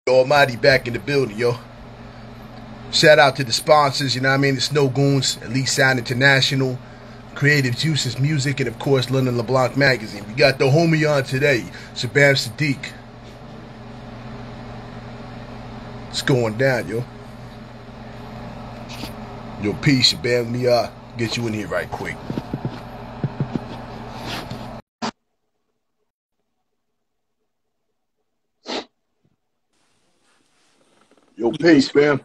Almighty back in the building, yo. Shout out to the sponsors, you know what I mean? The Snow Goons, Elite Sound International, Creative Juices Music, and of course, London LeBlanc Magazine. We got the homie on today, Shabaam Sahdeeq. It's going down, yo. Yo, peace, Shabaam. Let me get you in here right quick. Yo, peace, fam.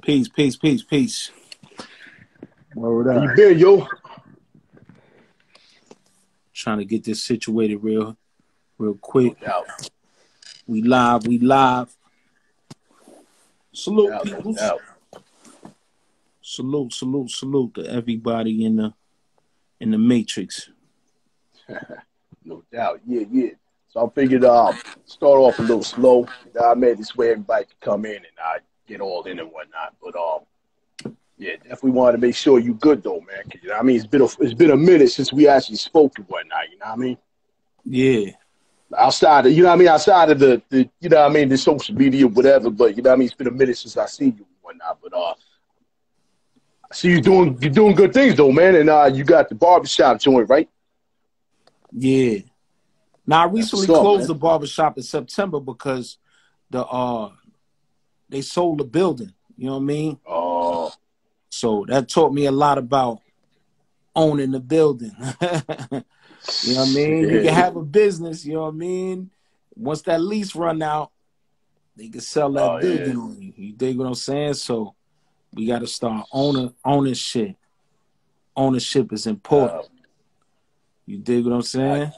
Peace. Word up. How you been, yo? Trying to get this situated real quick. No We live. Salute, people. Salute to everybody in the Matrix. No doubt. Yeah. So I figured start off a little slow. I made this way everybody could come in and get all in and whatnot. But yeah, definitely wanted to make sure you good though, man. 'Cause, you know what I mean? It's been a minute since we actually spoke and whatnot. You know what I mean? Yeah. Outside of outside of the you know what I mean, the social media, whatever. But you know what I mean, it's been a minute since I seen you and whatnot. But I see you're doing good things though, man. And you got the barbershop joint, right? Yeah. Now I recently closed the barbershop in September because they sold the building. You know what I mean? Oh. So that taught me a lot about owning the building. You know what I mean? Yeah. You can have a business, you know what I mean? Once that lease run out, they can sell that building on you. You dig what I'm saying? So we got to start owning shit. Ownership is important. You dig what I'm saying?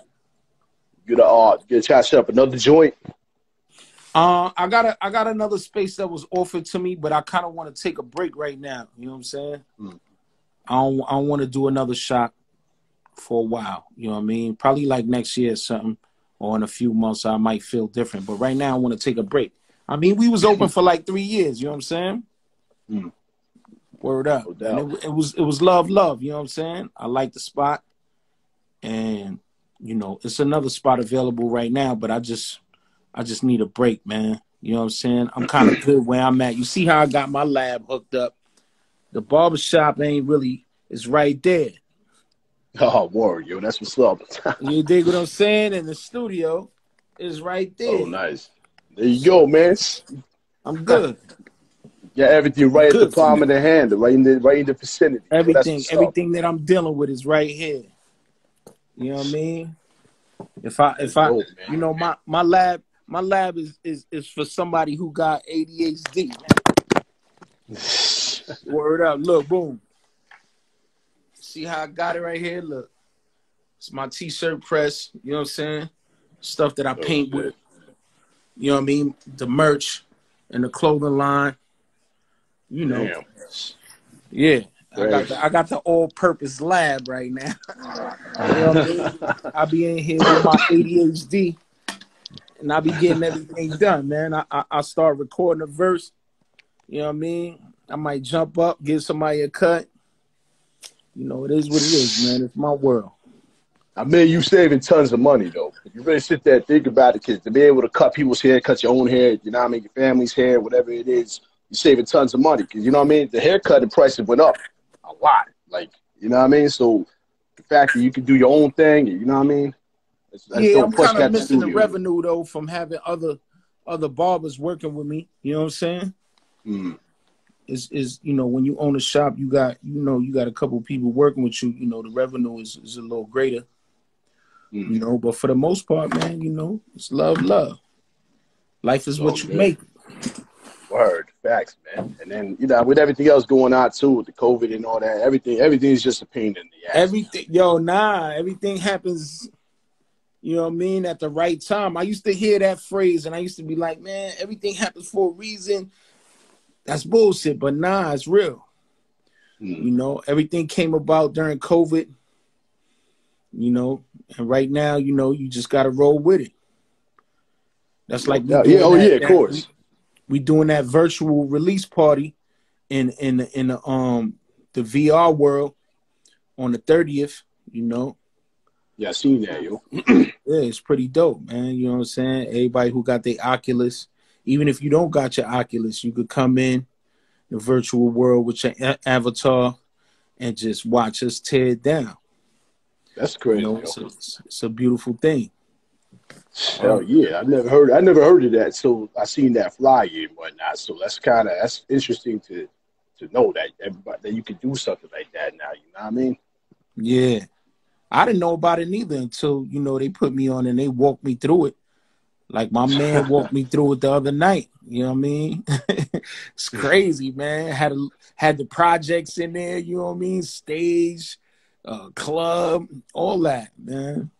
Get a catch up another joint. I got another space that was offered to me, but I kind of want to take a break right now. You know what I'm saying? I don't want to do another shop for a while. You know what I mean? Probably like next year or something, or in a few months I might feel different. But right now I want to take a break. I mean, we was open for like 3 years. You know what I'm saying? Word up. No doubt. And it was love. You know what I'm saying? I like the spot, and you know it's another spot available right now. But I just need a break, man. You know what I'm saying? I'm kind of good where I'm at. You see how I got my lab hooked up? The barbershop it's right there. Oh, word, yo, that's what's up. You dig what I'm saying? And the studio is right there. Oh, nice. There you go, man. I'm good. Yeah, everything right at the palm of the hand, right in the vicinity. Everything that I'm dealing with is right here. You know what I mean? If I you know, my lab is for somebody who got ADHD. Word up. Look, boom. See how I got it right here? Look. It's my t-shirt press. You know what I'm saying? Stuff that I paint with. You know what I mean? The merch and the clothing line. You know. Damn. Yeah. I got the all-purpose lab right now. You know what I mean? I be in here with my ADHD, and I be getting everything done, man. I start recording a verse. You know what I mean? I might jump up, give somebody a cut. You know, it is what it is, man. It's my world. I mean, you saving tons of money, though. If you really sit there and think about it, kids, to be able to cut people's hair, cut your own hair, you know what I mean, your family's hair, whatever it is, you're saving tons of money. Because, you know what I mean, the haircut and prices went up a lot. Like, you know what I mean? So the fact that you can do your own thing, you know what I mean? I'm kind of missing the revenue, though, from having other barbers working with me. You know what I'm saying? Is you know, when you own a shop, you got a couple of people working with you. You know, the revenue is a little greater. You know, but for the most part, man, you know, it's love. Life is what you make. Word, facts, man. And then, you know, with everything else going on too, with the COVID and all that, everything is just a pain in the ass. Everything happens, you know what I mean, at the right time. I used to hear that phrase and I used to be like, man, everything happens for a reason. That's bullshit, but nah, it's real. You know, everything came about during COVID, you know, and right now, you know, you just got to roll with it. That's like of course. We doing that virtual release party in the VR world on the 30th, you know. Yeah, I seen that, yo. Yeah, it's pretty dope, man. You know what I'm saying? Everybody who got their Oculus, Even if you don't got your Oculus, you could come in the virtual world with your avatar and just watch us tear it down. That's You crazy, know, yo. it's a beautiful thing. Hell yeah, I never heard of that. So I seen that flyer and whatnot. So that's interesting to know that everybody that you can do something like that now. You know what I mean? Yeah. I didn't know about it neither until, they put me on and they walked me through it. Like my man walked me through it the other night. You know what I mean? It's crazy, man. Had the projects in there, you know what I mean? Stage, club, all that, man.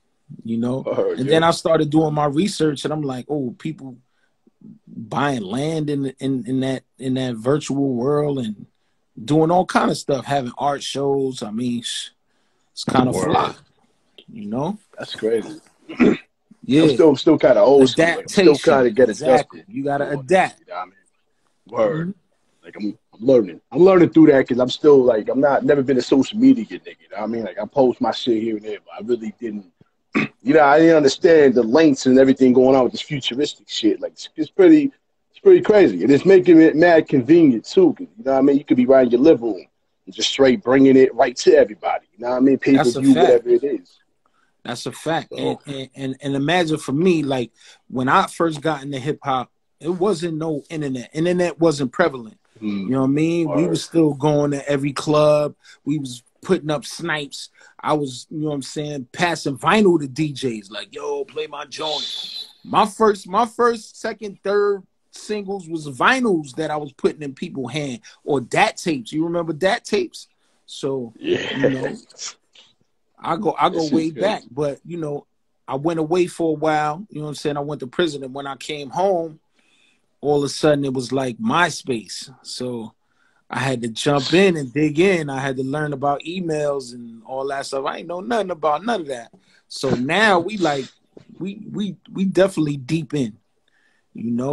And then Yo. I started doing my research and I'm like, oh, people buying land in that virtual world and doing all kind of stuff, having art shows. I mean, it's kind of fly, Word. you know? That's crazy. Yeah. I'm still kind of old school. Like I'm still kind Adaptation. of get Exactly. adjusted You gotta to all this. adapt. You know what I mean? Word. Mm-hmm. Like I'm learning. I'm learning through that because I'm still like I'm not never been a social media nigga. You know what I mean? Like I post my shit here and there, but I really didn't. I didn't understand the lengths and everything going on with this futuristic shit. Like it's pretty crazy, and it's making it mad convenient too. 'Cause, you know what I mean? You could be right in your living room and just straight bringing it right to everybody. You know what I mean? Pay per That's a view, fact. whatever it is. That's a fact. And, So and imagine for me, like when I first got into hip hop, it wasn't no internet. Internet wasn't prevalent. You know what I mean? We word. was still going to every club. We was putting up snipes. I was, you know what I'm saying, passing vinyl to DJs like, yo, play my joint. My first, second, third singles was vinyls that I was putting in people's hand or DAT tapes. You remember DAT tapes? So, you Yeah, know, I go this way is back, crazy. but I went away for a while. You know what I'm saying? I went to prison, and when I came home, all of a sudden it was like MySpace. So I had to jump in and dig in. I had to learn about emails and all that stuff. I ain't know nothing about none of that. So now we definitely deep in.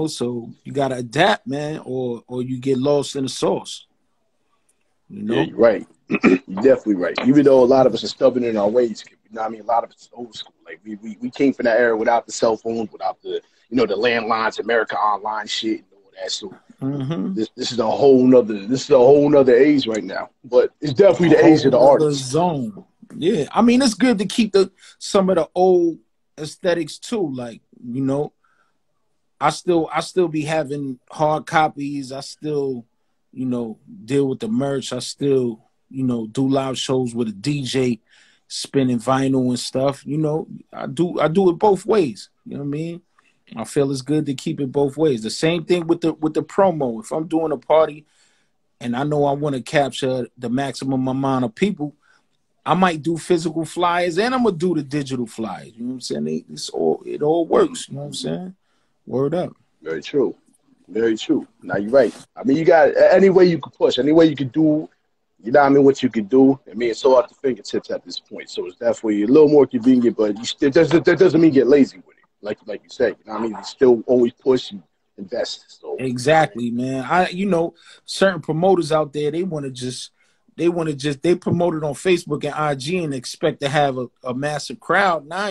So you gotta adapt, man, or you get lost in the sauce. You Yeah, know. you're right. You're definitely right. Even though a lot of us are stubborn in our ways, you know what I mean? A lot of us is old school. Like we came from that era without the cell phones, without the landlines, America Online shit and all that. So Mm-hmm. this is a whole nother age right now. But it's A definitely the age whole of the nother artist. zone. Yeah, I mean it's good to keep some of the old aesthetics too. Like I still be having hard copies. I still deal with the merch. I still do live shows with a DJ, spinning vinyl and stuff. I do it both ways. You know what I mean? I feel it's good to keep it both ways. The same thing with the promo. If I'm doing a party and I know I want to capture the maximum amount of people, I might do physical flyers and I'm gonna do the digital flyers. You know what I'm saying? It all Mm, works. You know what I'm saying? Word up. very true. Very true. Now you're right. I mean, you got any way you could push, any way you could do. You know what I mean? What you could do. I mean, it's all at the fingertips at this point. So it's definitely a little more convenient, but that doesn't mean get lazy with it. Like you said, you know what I mean? You still always push and invest. So, you know what I mean? Exactly, man. Certain promoters out there, they promote it on Facebook and IG and expect to have a massive crowd. Now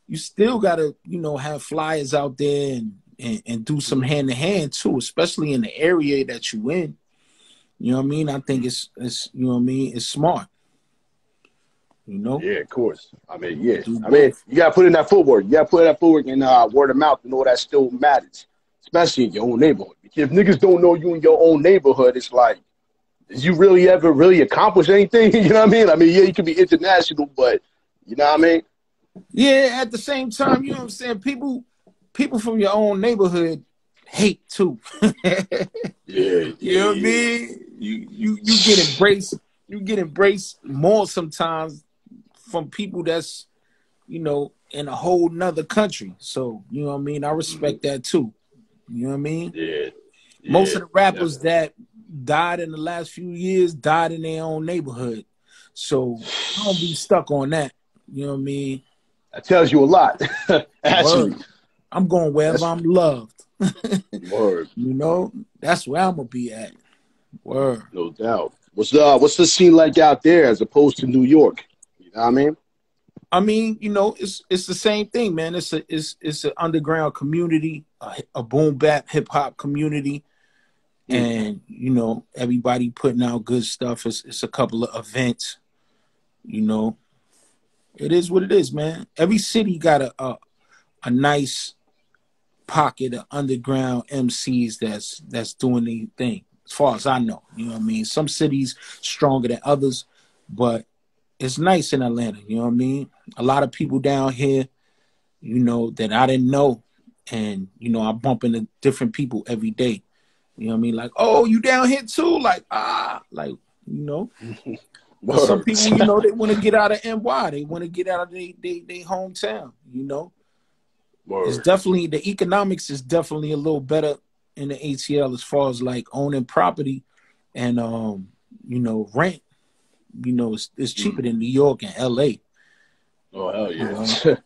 you still gotta, have flyers out there and do some Mhm. hand to hand too, especially in the area that you in. You know what I mean? I think it's you know what I mean, it's smart, you know, Yeah, of course. I mean, to yeah. do I mean, both. you got to put in that footwork. You got to put in that footwork and word of mouth and all that still matters, especially in your own neighborhood. Because if niggas don't know you in your own neighborhood, it's like, did you really ever really accomplish anything? You know what I mean? I mean, yeah, you can be international, but you know what I mean? Yeah, at the same time, you know what I'm saying? People from your own neighborhood hate too. Yeah, You yeah, know what I yeah. mean? You get embraced more sometimes from people that's, in a whole nother country. So, you know what I mean? I Mhm. respect that too. You know what I mean? Yeah, Most yeah, of the rappers definitely. that died in the last few years died in their own neighborhood. So I don't be stuck on that. You know what I mean? That tells you a lot, actually. Word. I'm going wherever That's I'm loved. word, That's where I'm gonna be at. Word. no doubt. What's the scene like out there as opposed to New York? You know what I mean? I mean, it's the same thing, man. It's an underground community. a boom bap hip hop community, and you know, everybody putting out good stuff. It's a couple of events. You know, it is what it is, man. Every city got a nice pocket of underground MCs that's doing their thing. As far as I know, you know what I mean. Some cities stronger than others, but it's nice in Atlanta. You know what I mean. A lot of people down here, you know, that I didn't know, and you know, I bump into different people every day. You know what I mean. Like, oh, you down here too? Like, like, you know. Because some people, you know, they want to get out of NY. They want to get out of their hometown, you know. Word. It's definitely, the economics is definitely a little better in the ATL as far as like owning property and, you know, rent. You know, it's cheaper than New York and LA. Oh, hell yeah. You know?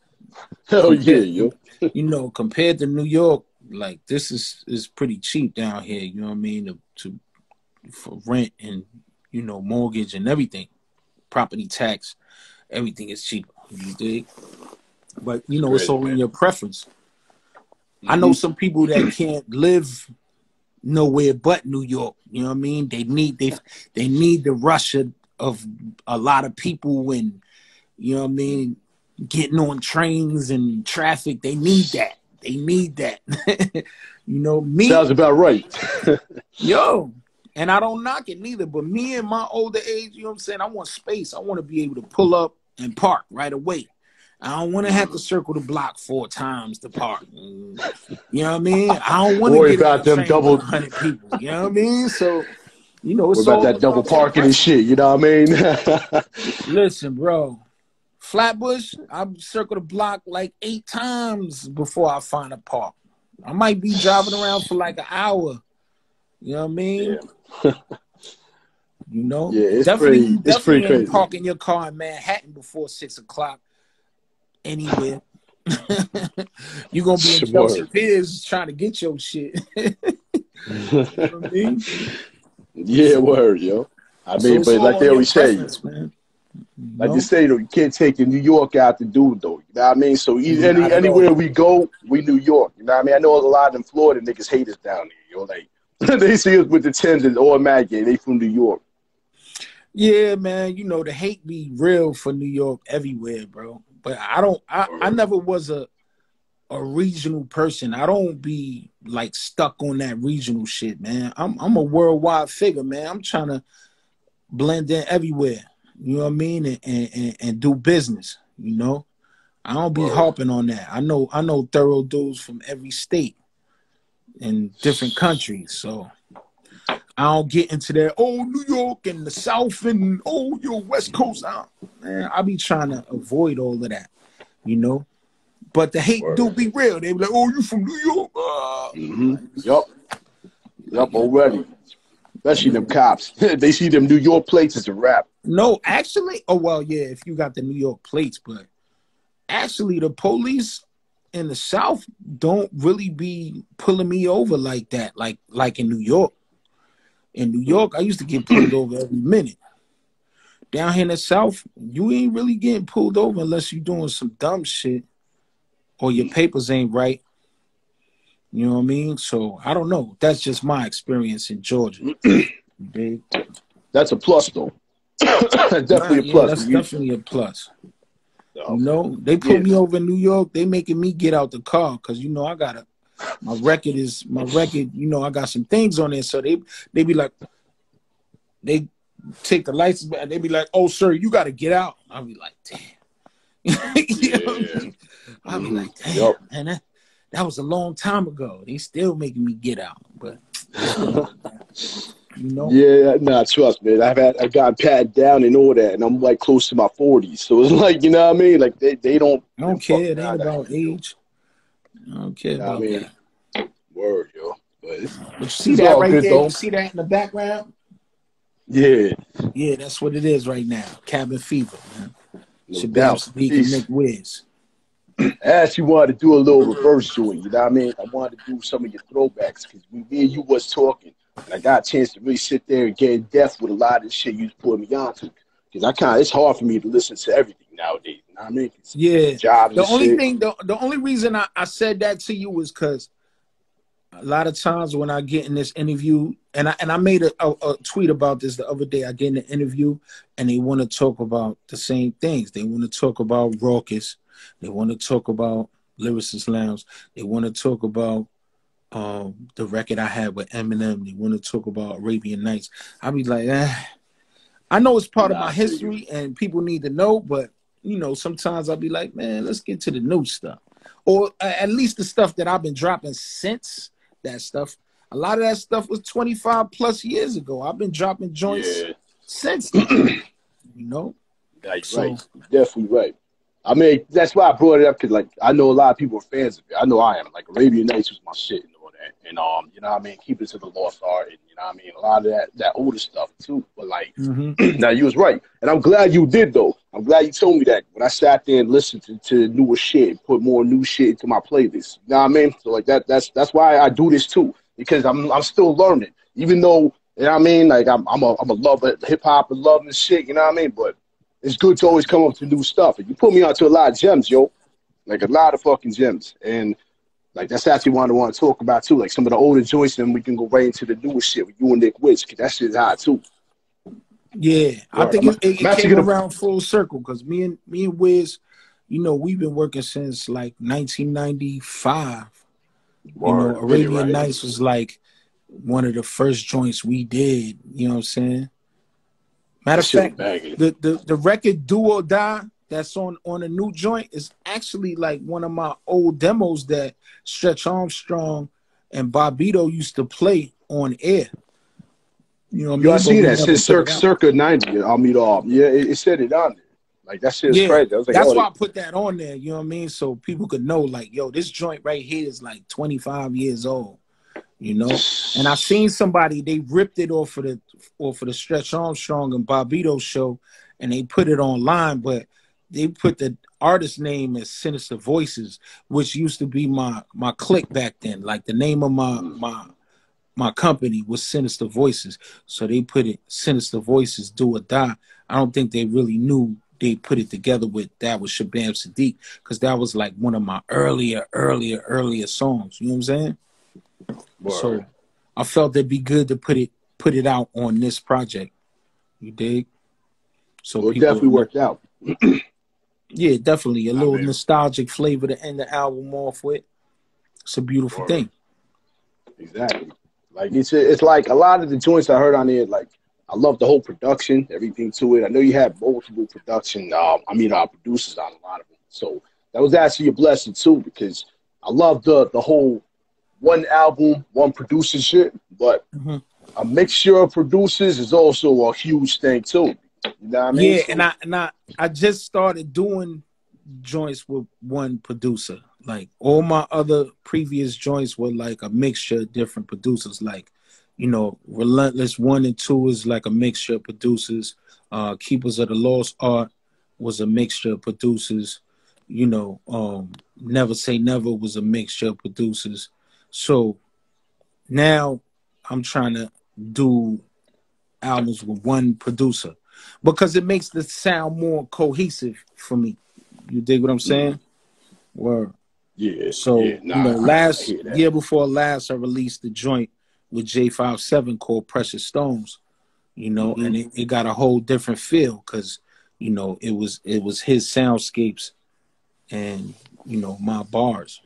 Hell yeah, yo. You know, compared to New York, like this is pretty cheap down here, you know what I mean, for rent and, you know, mortgage and everything, property tax, everything is cheaper. You dig? But you know, it's all in your preference. I know some people that can't live nowhere but New York. You know what I mean? They need the rush of a lot of people and, you know what I mean, getting on trains and traffic. They need that. They need that. You know, me. Sounds about right. Yo. And I don't knock it neither, but me in my older age, you know what I'm saying? I want space. I want to be able to pull up and park right away. I don't want to have to circle the block 4 times to park. You know what I mean? I don't want to get about them double 100 people. You know what I mean? So, you know, it's what about that double parking and shit? You know what I mean? Listen, bro. Flatbush, I circle the block like 8 times before I find a park. I might be driving around for like an hour. You know what I mean? Yeah. You know? Yeah, it's definitely pretty crazy. Parking your car in Manhattan before 6 o'clock anywhere. You're going to be in Chelsea Piers trying to get your shit. You know what I mean? Yeah, word, yo. I mean, but like they always say, man. Like you say, though, you can't take New York out to do it, though. You know what I mean? So anywhere we go, we New York. You know what I mean? I know a lot of them Florida niggas hate us down there. Yo, like they see us with the 10s and automatic. They from New York. Yeah, man. You know the hate be real for New York everywhere, bro. But I never was a regional person. I don't be like stuck on that regional shit, man. I'm a worldwide figure, man. I'm trying to blend in everywhere. You know what I mean? And do business, you know? I don't be harping on that. I know thorough dudes from every state in different countries. So I don't get into that, oh, New York and the South and, oh, your West Coast. Man, I be trying to avoid all of that, you know? But the hate do be real. They be like, oh, you from New York? Yup, already. Especially them cops. They see them New York plates as a rap. No, actually, oh, well, yeah, if you got the New York plates, but actually the police in the South don't really be pulling me over like that, like in New York. In New York, I used to get pulled over every minute. Down here in the South, you ain't really getting pulled over unless you're doing some dumb shit or your papers ain't right. You know what I mean? So I don't know. That's just my experience in Georgia. Big. That's a plus, though. Definitely a plus. That's definitely a plus. You know, they put me over in New York. They making me get out the car because you know I got my record. You know, I got some things on there. So they be like, they take the license back. They be like, oh, sir, you got to get out. I'll be like, damn. You know what I mean? I'll be like, damn, man, that was a long time ago. They still making me get out, but you know. Yeah, nah, trust me. I got patted down and all that, and I'm like close to my 40s. So it's like, you know what I mean? Like they don't. I don't care. It ain't about age. I don't care about that. Word, yo. But you see that right there? Though. You see that in the background? Yeah. Yeah, that's what it is right now. Cabin fever, man. Shabaam Sahdeeq and Nick Wiz. I actually wanted to do a little reverse joint, you know what I mean? I wanted to do some of your throwbacks because me and you was talking, and I got a chance to really sit there and get in depth with a lot of the shit you put me on to. Because it's hard for me to listen to everything nowadays, you know what I mean? Yeah. Jobs the only reason I said that to you was because a lot of times when I get in this interview, and I made a tweet about this the other day. I get in the interview, and they want to talk about the same things. They want to talk about Raucous. They want to talk about Lyricist Lounge. They want to talk about the record I had with Eminem. They want to talk about Arabian Nights. I be like, I know it's part of my history, and people need to know, but you know, sometimes I'll be like, man, let's get to the new stuff, or at least the stuff that I've been dropping since that stuff. A lot of that stuff was 25 plus years ago. I've been dropping joints since then, you know? That's right. You're definitely right. I mean, that's why I brought it up, because, like, I know a lot of people are fans of it. I know I am. Like, Arabian Nights was my shit and all that. And, you know what I mean? Keep It to the Lost Art, and, you know what I mean? A lot of that older stuff, too. But, like, now you was right. And I'm glad you did, though. I'm glad you told me that. When I sat there and listened to newer shit and put more new shit into my playlist. You know what I mean? So, like, that's why I do this, too. Because I'm still learning. Even though, you know what I mean? Like, I'm a lover of hip-hop and love and shit, you know what I mean? But it's good to always come up to new stuff. And you put me onto a lot of gems, yo. Like, a lot of fucking gems. And, like, that's actually what I want to talk about, too. Like, some of the older joints, and we can go right into the newer shit with you and Nick Witz, because that shit's hot, too. Yeah, I think it came around full circle, because me and Wiz, you know, we've been working since, like, 1995. You know, Arabian Nights was, like, one of the first joints we did. You know what I'm saying? Matter of fact, the record Do or Die that's on a new joint is actually like one of my old demos that Stretch Armstrong and Bobbito used to play on air. You know what I mean? I see that. It says circa 90. I'll meet off. Yeah, it said it on there. Like, that shit is crazy. I was like, that's why I put that on there. You know what I mean? So people could know, like, yo, this joint right here is like 25 years old. You know, and I seen somebody, they ripped it off of the Stretch Armstrong and Bobbito show, and they put it online, but they put the artist name as Sinister Voices, which used to be my clique back then. Like, the name of my company was Sinister Voices, so they put it Sinister Voices Do or Die. I don't think they really knew they put it together with that with Shabaam Sahdeeq, because that was like one of my earlier songs. You know what I'm saying? Word. So I felt it'd be good to put it out on this project. You dig? So it definitely worked out. Yeah, definitely. A little nostalgic flavor to end the album off with. It's a beautiful thing. Exactly. Like, it's like a lot of the joints I heard on there, like, I love the whole production, everything to it. I know you had multiple producers on a lot of them. So that was actually a blessing too, because I love the whole one album, one producer shit, but a mixture of producers is also a huge thing too. You know what I mean? Yeah, so, I just started doing joints with one producer. Like, all my other previous joints were like a mixture of different producers. Like, you know, Relentless 1 and 2 is like a mixture of producers. Keepers of the Lost Art was a mixture of producers. You know, Never Say Never was a mixture of producers. So now I'm trying to do albums with one producer, because it makes the sound more cohesive for me. You dig what I'm saying? Word. Yeah. So, you know, last year before last, I released the joint with J57 called Precious Stones. You know, and it got a whole different feel, because, you know, it was his soundscapes and, you know, my bars.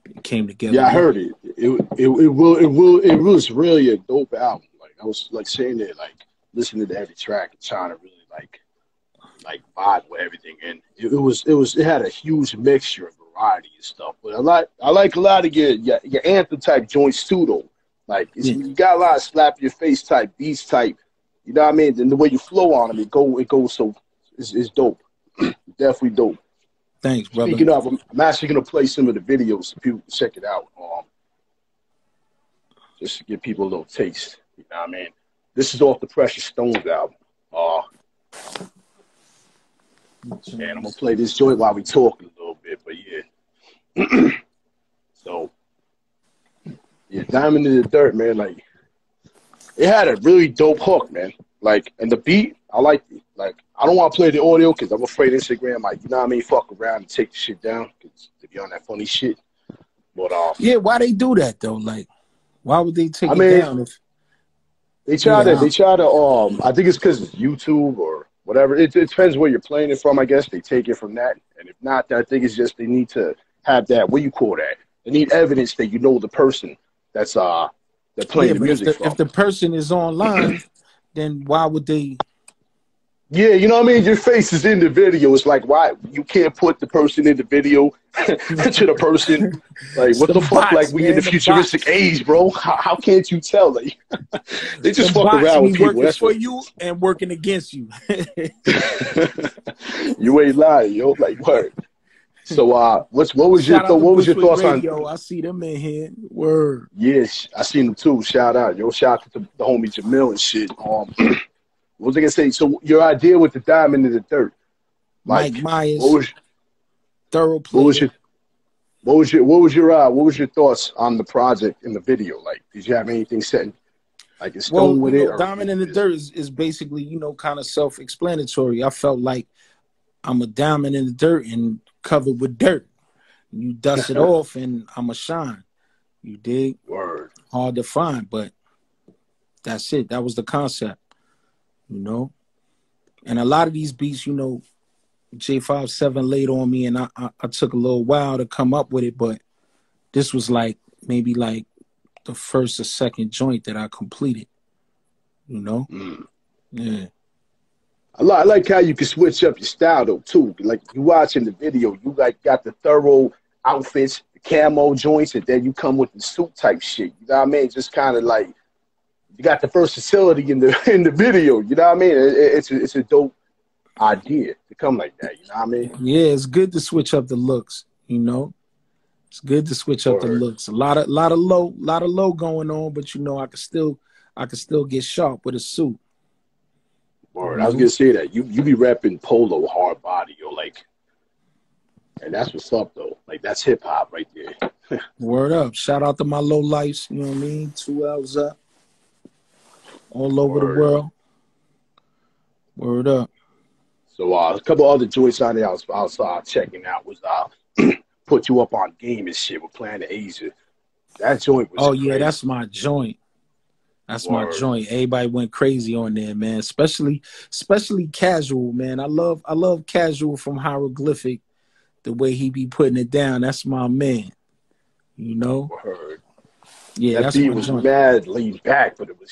It came together. Yeah, I heard it. It was really a dope album. Like, I was like sitting there, like, listening to every track and trying to really like vibe with everything. And it had a huge mixture of variety and stuff. But I like a lot of your anthem type joints too, though. Like, you got a lot of slap your face type beats type. You know what I mean? And the way you flow on them, it goes so it's dope. Definitely dope. Thanks, brother. Speaking of, I'm actually gonna play some of the videos so people can check it out. Just to give people a little taste. You know what I mean? This is off the Precious Stones album. And I'm gonna play this joint while we talk a little bit, but yeah. So yeah, Diamond in the Dirt, man. Like, it had a really dope hook, man. Like, and the beat, I like it. Like, I don't want to play the audio because I'm afraid Instagram might, you know what I mean, fuck around and take the shit down because they be on that funny shit. But Yeah, why they do that though? Like, why would they take I it mean, down if? they Yeah, try to I think it's because it's YouTube or whatever. It depends where you're playing it from. I guess they take it from that, and if not, I think it's just they need to have that. What you call that? They need evidence that you know the person that's they're yeah. playing the But music if from. the person is online, then why would they? Yeah, you know what I mean? Your face is in the video. It's like, why you can't put the person in the video to the person? Like, It's what the the fuck? Like, bots, we in the man. The futuristic bots. age, bro. How can't you tell? Like, they just Them fuck bots around be with people. working That's for what you and working against you. you ain't lying, yo. Like, word. So, what was your Shout out to what was your Bushwick thoughts on? Radio. I see them in here. Word. Yes, I seen them too. Shout out, yo. Shout out to the homie Jamil and shit. What was I gonna say? So, your idea with the diamond in the dirt, Mike like, what Myers, was thorough what was player. your what was your thoughts on the project in the video? Like, did you have anything set like in Well, stone with it, or Diamond in the Dirt is basically, kind of self-explanatory. I felt like I'm a diamond in the dirt and covered with dirt. You dust it off and I'm a shine. You dig? word? Hard to find, but that's it. That was the concept, you know? And a lot of these beats, J57 laid on me and I took a little while to come up with it, but this was like maybe like the first or second joint that I completed, you know? Mm. Yeah. I like how you can switch up your style though too. Like you watching the video, you like got the thorough outfits, the camo joints, and then you come with the suit type shit. You know what I mean? Just kind of like you got the versatility in the in the video. You know what I mean? It's a dope idea to come like that. You know what I mean? Yeah, it's good to switch up the looks, It's good to switch up the Word, looks. A lot of low going on, but I can still get sharp with a suit. You word. I was know, gonna say that you be rapping polo hard body, or like, and that's what's up though. Like that's hip hop right there. word up. Shout out to my low lives. You know what I mean? 2 L's up, all over the Word. world. Word up. So a couple other joints on there I was checking out was put you up on game and shit. We're playing to Asia. That joint was Oh yeah, crazy. that's my joint. That's my Word. joint. Everybody went crazy on there, man. Especially casual, man. I love casual from hieroglyphic. The way he be putting it down. That's my man. You know. Word. Yeah, That that's beat my was joint. mad laid back, but it was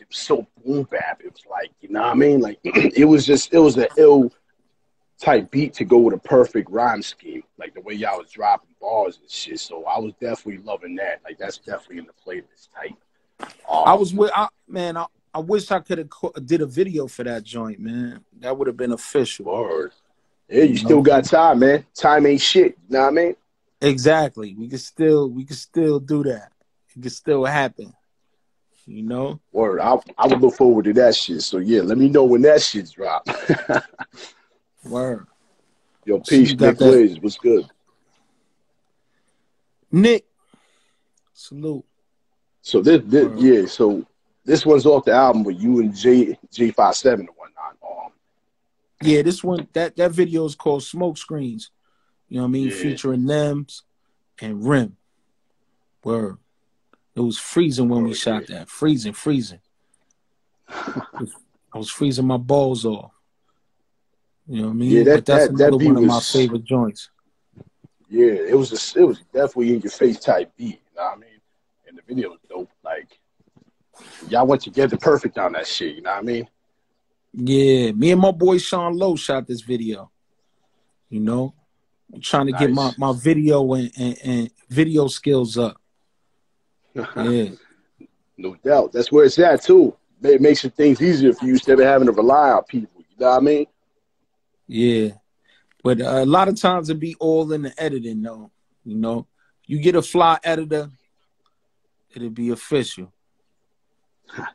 so boom bap. It was like, you know what I mean? Like it was an ill type beat to go with a perfect rhyme scheme, like the way y'all was dropping bars and shit. So I was definitely loving that. Like that's definitely in the playlist type. I Um, was with man. I wish I could have did a video for that joint, man. That would have been official. word. Yeah, You you still know. got time, man. Time ain't shit. You know what I mean? Exactly. We could still do that. It could still happen. You know. Word. I would look forward to that shit. So yeah, let me know when that shit's drop. Word. Yo, See, you peace, got Nick that, Wiz. What's good? Nick. Salute. So this Word. yeah, so this one's off the album with you and J57 and whatnot. Yeah, this one that video is called Smoke Screens. You know what I mean? Yeah. Featuring Nems and Rim. Word. It was freezing when we Word, yeah. shot that. Freezing. I was freezing my balls off. You know what I Yeah, mean? But that that's that another that beat one of my was favorite joints. yeah, it was definitely in your face type beat, you know what I mean? And the video was dope. Like y'all went together perfect on that shit, you know what I mean? Yeah, me and my boy Sean Lowe shot this video. You know, I'm trying to get my, Nice. my video and video skills up. Yeah, No doubt. That's where it's at too. It makes things easier for you instead of having to rely on people. You know what I mean? yeah. But a lot of times it be all in the editing, though. You know, you get a fly editor, it'll be official.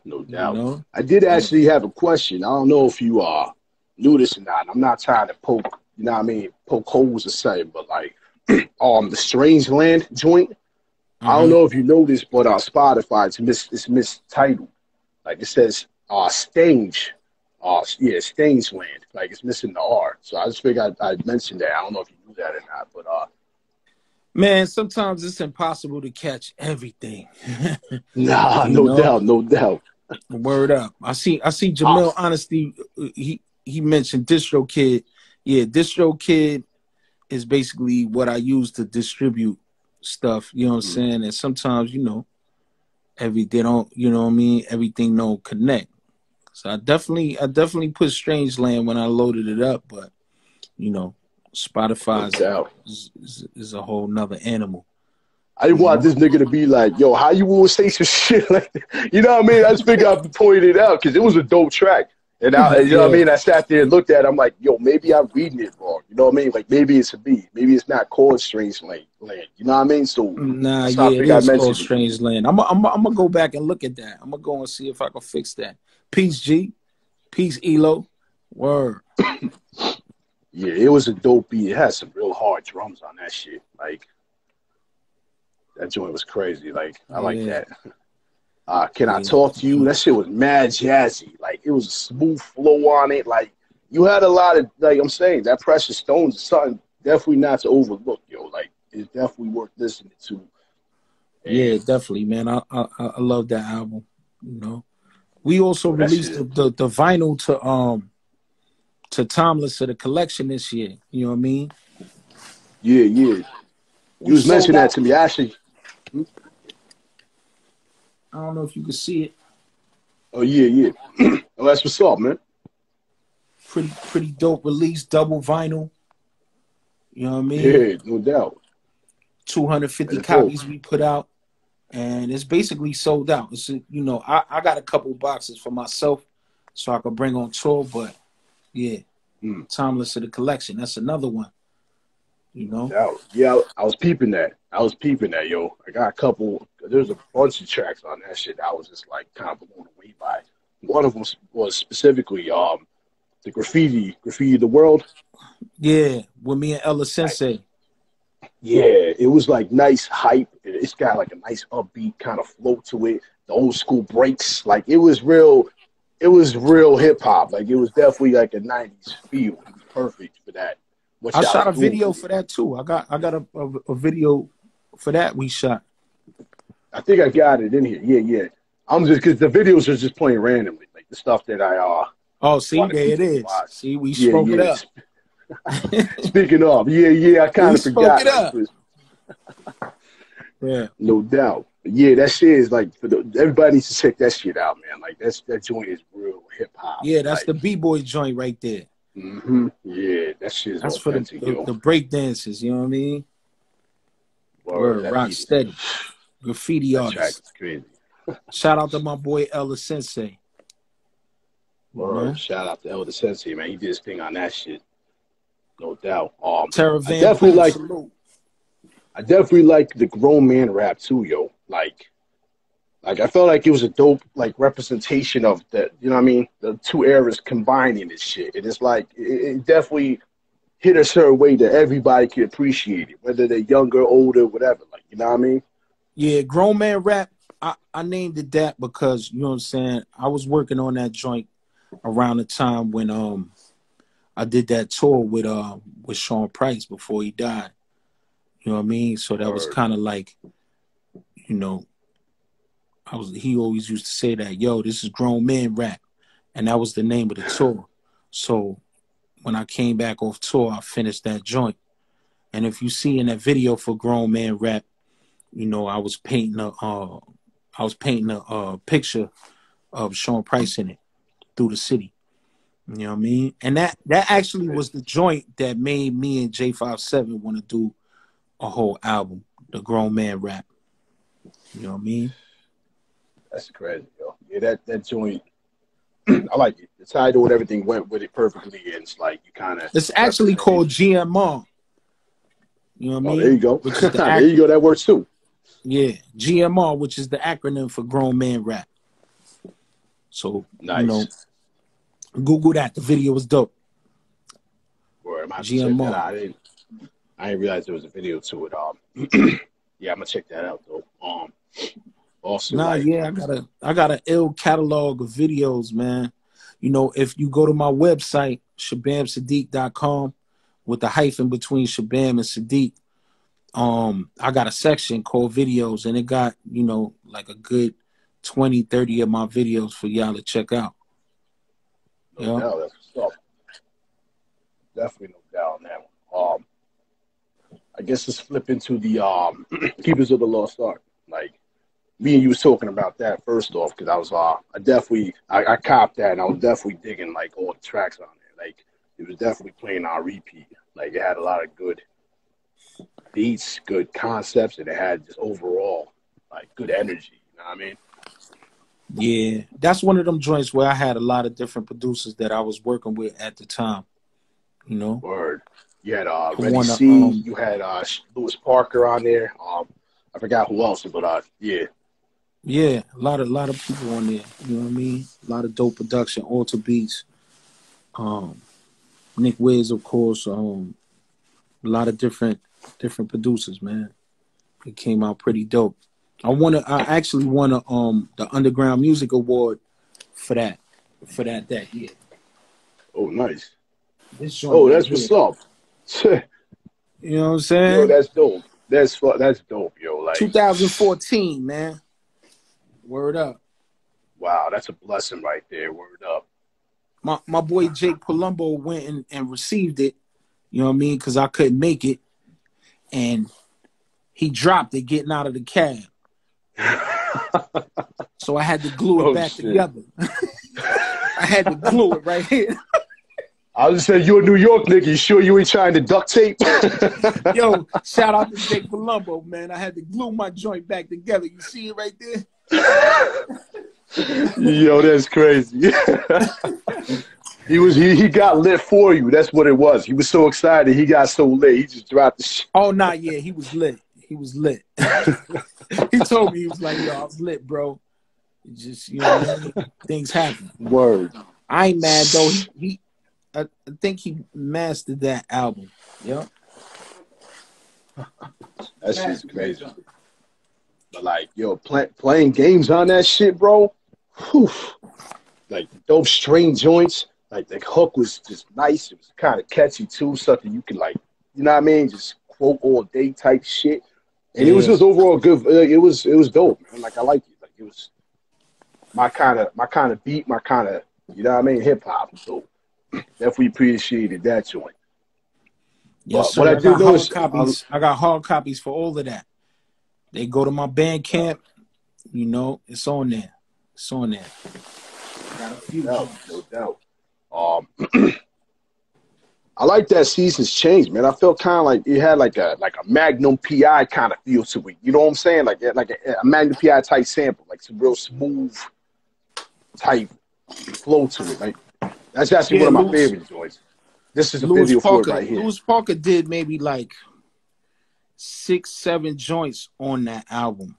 No You doubt. know. I did Yeah. actually have a question. I don't know if you knew this or not. I'm not trying to poke, you know what I mean, poke holes or something, but like the Strange Land joint. I don't Uh-huh. know if you know this, but on Spotify it's mistitled. Like it says Stange. Yeah, Stange Land. Like it's missing the R. So I just figured I'd mention that. I don't know if you knew that or not, but Man, sometimes it's impossible to catch everything. Nah, You no know, doubt, no doubt. word up. I see Ah, Jamil Honesty. He mentioned Distro Kid. Yeah, Distro Kid is basically what I use to distribute stuff. You know what I'm mm, saying? And sometimes, they don't. You know what I mean? Everything don't connect. So I definitely put Strangeland when I loaded it up, but you know, no Spotify doubt. is a whole nother animal. I didn't You want know? this nigga to be like, yo, how you always say some shit like that? You know what I mean? I just figured I'd point it out because it was a dope track. You know what I Yeah. mean? I sat there and looked at it. I'm like, yo, maybe I'm reading it wrong. You know what I mean? Like, maybe it's a B. Maybe it's not called Strange Land. You know what I mean? So Nah, that's how I yeah, it figured I is called mentioned it. Strange Land. I'm gonna go back and look at that. I'm gonna go and see if I can fix that. Peace, G. Peace, Elo. Word. Yeah, it was a dope beat. It had some real hard drums on that shit. Like, that joint was crazy. Like, I like Yeah, that. Can I yeah. talk to you? That shit was mad jazzy. Like it was a smooth flow on it. Like you had a lot of like I'm saying that Precious Stones is something definitely not to overlook, yo. Like it's definitely worth listening to. Yeah, And definitely, man. I love that album. You know, we also yo, that released shit. the vinyl to Timeless of the collection this year. You know what I mean? Yeah, yeah. You We was sold mentioning that out. to me. Actually, hmm? I don't know if you can see it. Oh yeah, yeah. Oh, that's what's up, man. Pretty dope release, double vinyl. You know what I mean? Yeah, no doubt. 250 That's dope. copies we put out, and it's basically sold out. I got a couple boxes for myself so I could bring on tour, but yeah, Mm, Timeless of the collection. That's another one. You no know? doubt. Yeah, I was peeping that. I was peeping that, yo. I got a couple. There's a bunch of tracks on that shit. I was just like kind of blown away by. One of them was specifically the graffiti the world. Yeah, with me and Ella Like, Sensei. yeah, it was like nice hype. It's got like a nice upbeat kind of flow to it. The old school breaks, like it was real. It was real hip hop. Like it was definitely like a '90s feel. It was perfect for that. What I y'all shot was a doing video with it. for that too. I got a video for that we shot. I think I got it in here. Yeah, yeah. I'm just because the videos are just playing randomly, like the stuff that I Oh, see, wanted there it people to is. watch. See, we Yeah, spoke it yeah. up. Speaking of, yeah, yeah. I We kind of spoke forgot. it Like, up. Yeah. no doubt. But yeah, that shit is like everybody needs to check that shit out, man. Like that joint is real hip hop. Yeah, that's Like, the B-boy joint right there. yeah, that shit is That's for the, authentic, the, yo. the break dances, you know what I mean? Word, Word, that rock beat is steady. Graffiti that track artist. is crazy. Shout out to my boy Ella Sensei. You Word, know? shout out to Elder Sensei, man. He did his thing on that shit, no doubt. I Terravan definitely Pool like, salute. I definitely like the grown man rap too, yo. Like I felt like it was a dope like representation of the, you know what I mean, the two eras combining this shit. And it's like it definitely hit a certain way that everybody can appreciate it, whether they're younger, older, whatever. Like, you know what I mean? Yeah, grown man rap. I named it that because you know what I'm saying. I was working on that joint around the time when I did that tour with Sean Price before he died. You know what I mean? So that was Word. kind of like, you know, he always used to say that, yo, this is grown man rap. And that was the name of the tour. So when I came back off tour, I finished that joint. And if you see in that video for grown man rap, I was painting a picture of Sean Price in it through the city. You know what I mean? And that actually was the joint that made me and J57 want to do a whole album, the grown man rap. You know what I mean? That's crazy, yo. Yeah, that joint, I like it. The title and everything went with it perfectly, and it's like you kind of It's actually represented. called GMR. You know what I Oh, there you mean? go. Which is the There you go. That works too. yeah, GMR, which is the acronym for grown man rap. So, Nice. Google that. The video was dope. Or I'm gonna have to check that GMR. out. I didn't realize there was a video to it. Yeah, I'm gonna check that out though. Also Nah, like, yeah, I got an ill catalog of videos, man. If you go to my website, ShabaamSahdeeq.com, with the hyphen between Shabam and Sadiq, I got a section called videos, and it got, you know, like a good 20, 30 of my videos for y'all to check out. No doubt, that's what's up. Definitely no doubt on that one. I guess let's flip into the Keepers of the Lost Ark. Like me and you was talking about that first off, because I was I copped that, and I was definitely digging like all the tracks on there. Like it was definitely playing on repeat. Like it had a lot of good beats, good concepts, and it had just overall like good energy. You know what I mean? Yeah, that's one of them joints where I had a lot of different producers that I was working with at the time. You know, Word. You had I Ready wanna C. You had Lewis Parker on there. I forgot who else, but yeah. yeah, a lot of people on there. You know what I mean? A lot of dope production, Alter Beats, Nick Wiz, of course. A lot of different producers, man. It came out pretty dope. I actually won the Underground Music Award for that that year. Oh, nice. This joint Oh, right that's here. what's up. You know what I'm Yo, saying? that's dope. That's dope, yo. Like, 2014, man. Word up. wow, that's a blessing right there. Word up. My boy Jake Palumbo went and received it. You know what I mean? Because I couldn't make it, and he dropped it getting out of the cab. So I had to glue it Oh back shit. together. I had to glue it right here. I was just saying, you're a New York nigga. You sure you ain't trying to duct tape? Yo, shout out to Jake Palumbo, man. I had to glue my joint back together. You see it right there? Yo, that's crazy. He got lit for you. That's what it was. He was so excited. He got so lit. He just dropped the shit. Oh, nah, yeah, he was lit. He was lit. He told me, he was like, yo, I was lit, bro. It just, you know what I mean? Things happen. Word. I ain't mad, though. I think he mastered that album. Yep. That shit's crazy. But like, yo, playing games on that shit, bro. Whew. Like dope string joints. Like the hook was just nice. It was kind of catchy too. Something you can like, you know what I mean? Just quote all day type shit. And it was Yeah. just overall good. It was dope, man. Like I like it. Like it was my kind of beat, my kind of, you know what I mean, hip hop. So definitely appreciated that joint. Yes, But what sir. I did notice, I got hard copies for all of that. They go to my Bandcamp. You know, it's on there. It's on there. Got a few. no doubt. I like that Seasons Change, man. I felt kind of like it had like a Magnum PI kind of feel to it. You know what I'm saying? Like a Magnum PI type sample, like some real smooth type flow to it. Like that's actually Yeah, one of my favorite joints. This is a Lewis video for it Parker. right here. Lewis Parker did maybe like 6, 7 joints on that album,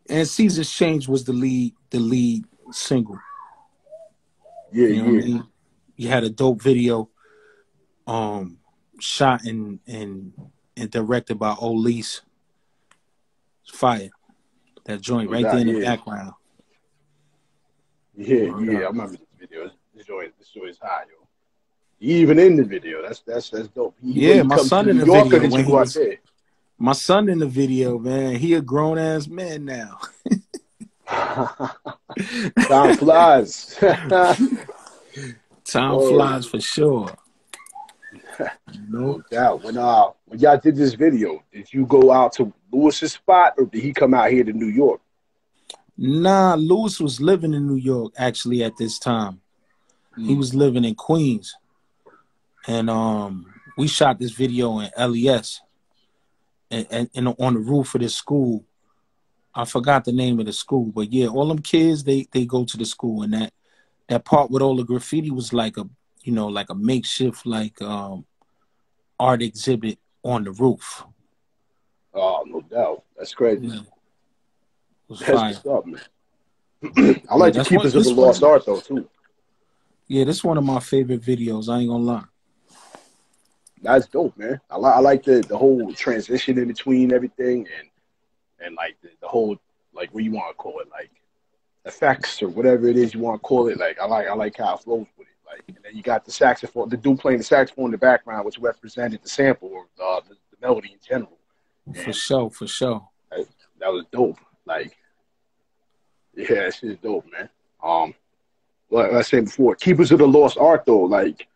and Seasons Change was the lead single. Yeah, You know what I yeah. mean? You had a dope video, shot and directed by Olise. Fire. That joint No right there doubt, in the yeah. background. Yeah, yeah. I remember this video. This joint is high, yo. Even in the video, that's dope. When Yeah, he my comes to son in New the York, or video did you when he go out was there? my son in the video, man. He a grown ass man now. Time flies. Time Word. flies for sure. You know? No doubt. When y'all did this video, did you go out to Lewis's spot or did he come out here to New York? Nah, Lewis was living in New York actually at this time. He was living in Queens. And we shot this video in LES and on the roof of this school. I forgot the name of the school, but yeah, all them kids they go to the school, and that part with all the graffiti was like a makeshift art exhibit on the roof. Oh, no doubt. That's crazy. Yeah, it was That's fire. what's up, man. I Yeah, like the that's one. Keepers of the This one. Lost Art though too. Yeah, this one of my favorite videos. I ain't gonna lie. That's dope, man. I like the whole transition in between everything and like the whole like what you want to call it, like effects or whatever it is you want to call it. Like I like how it flows with it. Like and then you got the saxophone, the dude playing the saxophone in the background, which represented the sample or the melody in general. For And sure, for sure. that was dope. Like, yeah, that shit is dope, man. Like I said before, Keepers of the Lost Ark though, like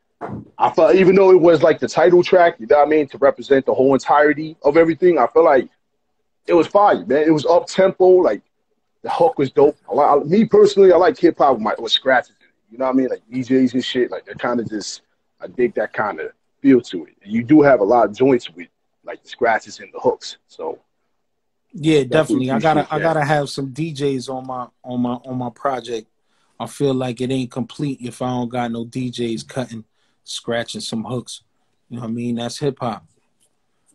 I felt even though it was like the title track, you know what I mean, to represent the whole entirety of everything, I feel like it was fire, man. It was up tempo, like the hook was dope. Me personally, I like hip hop with scratches in it. You know what I mean? Like DJs and shit, like that kind of just I dig that kind of feel to it. And you do have a lot of joints with like the scratches and the hooks. So Yeah, definitely definitely. appreciate I that. gotta have some DJs on my project. I feel like it ain't complete if I don't got no DJs cutting, scratching some hooks. You know what I mean? That's hip hop.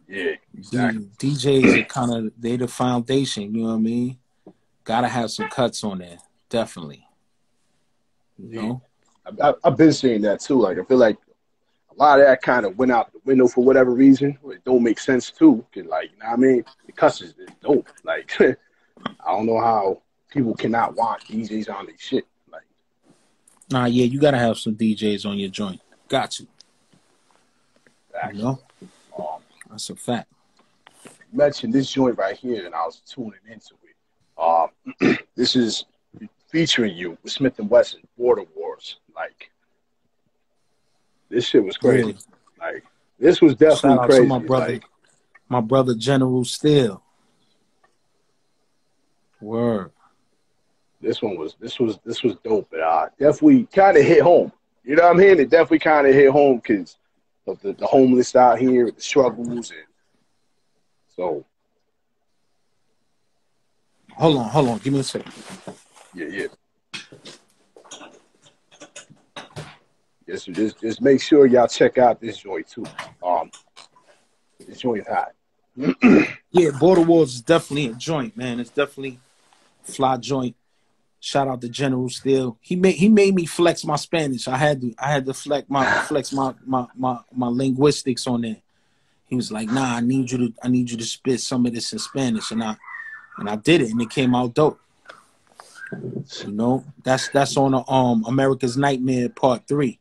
Yeah, exactly. DJs are kind of they the foundation. You know what I mean? Gotta have some cuts on there. Definitely. You Yeah. know? I've been saying that too. Like I feel like a lot of that kind of went out the window for whatever reason. It don't make sense too. 'Cause, like, you know what I mean? The cuss is dope. Like, I don't know how people cannot want DJs on their shit. Like, Nah, yeah, you gotta have some DJs on your joint. Got to. You actually, know? um, That's a fact. you mentioned this joint right here, and I was tuning into it. This is featuring you with Smith and Wesson, Border Wars. Like, this shit was Yeah. crazy. Like, this was Shout definitely out to crazy. Like, my brother General Steele. Word. this was dope, but definitely kind of hit home. You know what I mean? It definitely kind of hit home because of the homeless out here, the struggles, and so Hold on. Give me a second. yeah, yeah. Just make sure y'all check out this joint too. This joint hot. Yeah, Border Wars is definitely a joint, man. It's definitely a fly joint. Shout out to General Steele. He made me flex my Spanish. I had to flex my linguistics on there. He was like, "Nah, I need you to spit some of this in Spanish," and I did it, and it came out dope. You know, that's on the America's Nightmare Part 3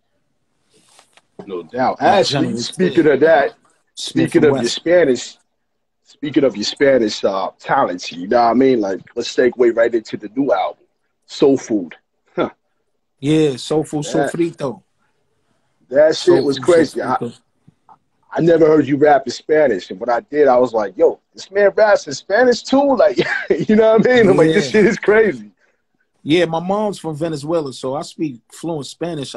No doubt. with Actually, General Steele, speaking of that, Smith speaking and of your Wesson. Spanish, speaking of your Spanish talents, you know what I mean? Like, let's segue right into the new album, Soul Food. Huh. Yeah, Soulful That Sofrito. that shit was Soulful crazy. Sofrito. I never heard you rap in Spanish, and when I did, I was like, "Yo, this man raps in Spanish too!" Like, you know what I mean? I'm like, "This Yeah. shit is crazy." Yeah, my mom's from Venezuela, so I speak fluent Spanish.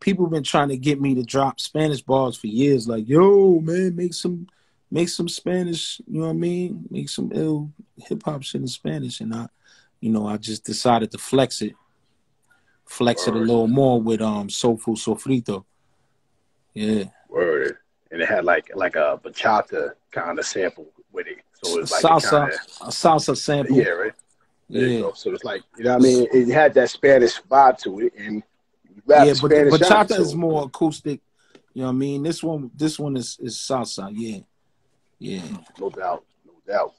People been trying to get me to drop Spanish bars for years. Like, yo, man, make some Spanish. You know what I mean? Make some ill hip hop shit in Spanish, and I just decided to flex it a Word, little more with Soulful Sofrito. Yeah, word, and it had like a bachata kind of sample with it, so it's like it kind salsa, of a salsa sample. yeah, right. There you Yeah, go. So it's like you know what I mean. It had that Spanish vibe to it, and you rap yeah, but Spanish on it. bachata is So more acoustic. You know what I mean? This one is salsa. Yeah, yeah. no doubt, no doubt.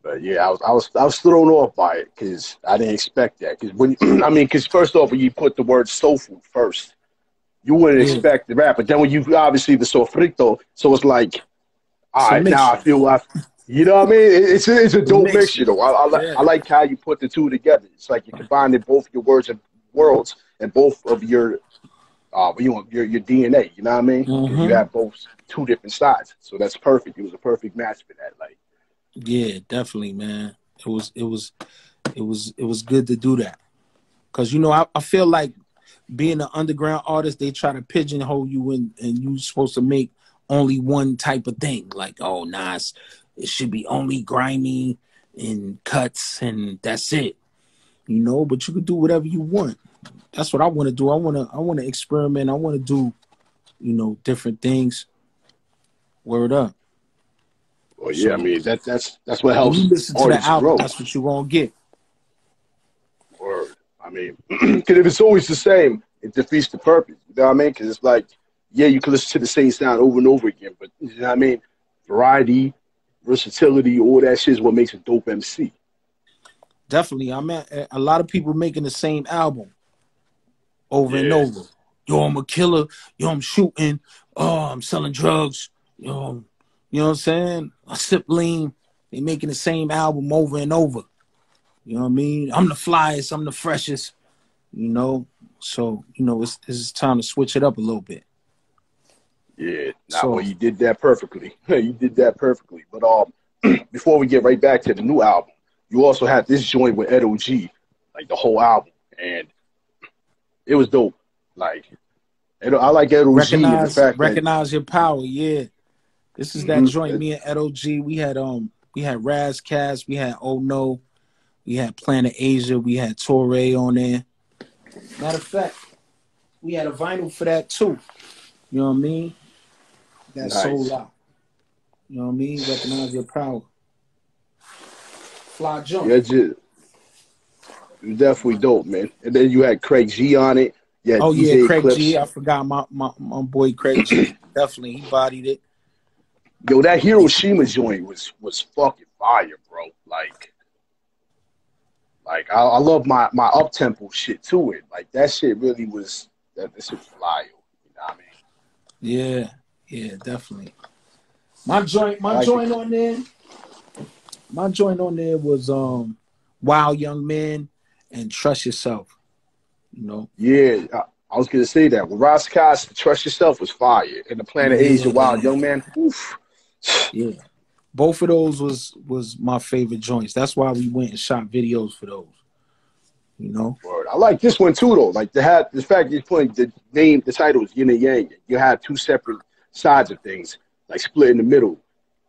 But yeah, I was thrown off by it because I didn't expect that. Because when I mean, because first off, when you put the word soul food first, you wouldn't Yeah, expect the rap. But then when you obviously the sofrito, so it's like, all it's a right, now I mixture. feel you know what I mean? It's a A dope mixture. mixture though. I Yeah. like how you put the two together. It's like you're combining both your words and worlds and both of your DNA. You know what I mean? Because you Mm-hmm. have both two different sides. So that's perfect. It was a perfect match for that. Like, Yeah, definitely, man. It was good to do that. Cause I feel like being an underground artist, they try to pigeonhole you in and you supposed to make only one type of thing. Like, oh nah, it should be only grimy and cuts and that's it. But you could do whatever you want. That's what I want to do. I wanna experiment. I wanna do, different things. Word up. well, yeah, I So mean that's what when you helps listen to the artists album, grow. that's what you're gonna get. Word. I mean, because if it's always the same, it defeats the purpose. You know what I mean? Because it's like, yeah, you can listen to the same sound over and over again, but you know what I mean? Variety, versatility, all that shit is what makes a dope MC. Definitely. I mean, a lot of people making the same album over and Yeah, over. Yo, I'm a killer. Yo, I'm shooting. Oh, I'm selling drugs. Yo, You know what I'm saying? A sip lean. They making the same album over and over. You know what I mean? I'm the flyest. I'm the freshest. You know, so you know it's time to switch it up a little bit. Yeah, nah, well, So you did that perfectly. You did that perfectly. But before we get right back to the new album, you also had this joint with Ed OG, like the whole album, and it was dope. Like, I like Ed OG and the fact that recognize your power. Yeah, this is that joint. Me and Ed OG. We had Raz Cass. We had Oh No. We had Planet Asia. We had Torre on there. Matter of fact, we had a vinyl for that too. You know what I mean? That sold nice. out. You know what I mean? Recognize your power. Fly joint. Yeah, just, it was definitely dope, man. And then you had Craig G on it. You had Oh yeah, DJ Craig G. Eclipse. I forgot my boy Craig G. Definitely, he bodied it. Yo, that Hiroshima joint was fucking fire, bro. Like I love my up tempo shit to it. Like that shit really was that this shit was fire. You know what I mean? Yeah, yeah, definitely. My joint, I my like the joint on there, my joint on there was Wild Young Man and Trust Yourself. You know? yeah. I was gonna say that with Ross Cost, Trust Yourself was fire, and the Planet Asia Wild Yeah, Young Man. Oof. yeah. Both of those was my favorite joints. That's why we went and shot videos for those. You know? Word. I like this one too, though. Like the fact you're putting the name, the title is Yin and Yang. You had two separate sides of things, like split in the middle.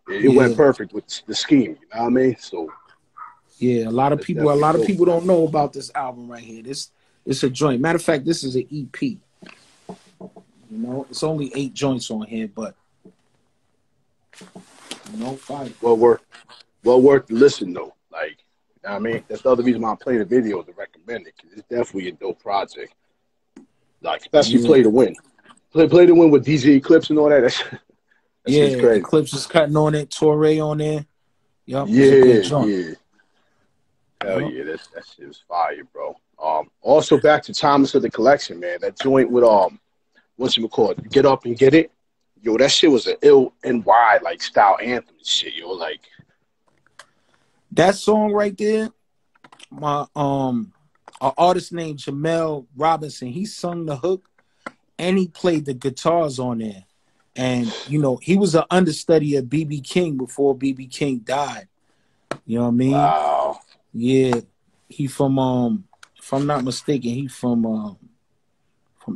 It went Yeah, perfect with the scheme. You know what I mean? So yeah. that's definitely A lot of dope. people don't know about this album right here. This a joint. Matter of fact, this is an EP. You know, it's only 8 joints on here, but no fight. Well worth to listen though. Like, you know what I mean? That's the other reason why I'm playing the video to recommend it, because it's definitely a dope project. Like, especially Yeah, Play to Win. Play to Win with DJ Eclipse and all that. That yeah. shit's crazy. Eclipse is cutting on it. Torre on there. Yup, it's a good Yeah, joint. yeah. Hell Yup. yeah, that shit was fire, bro. Also back to Thomas of the Collection, man. That joint with what's it called? Get Up and Get It. Yo, that shit was an ill and wide like style anthem and shit. Yo, like That song right there, my an artist named Jamel Robinson, he sung the hook and he played the guitars on there. And you know, he was an understudy of BB King before BB King died. You know what I mean? wow, Yeah. He from if I'm not mistaken, he from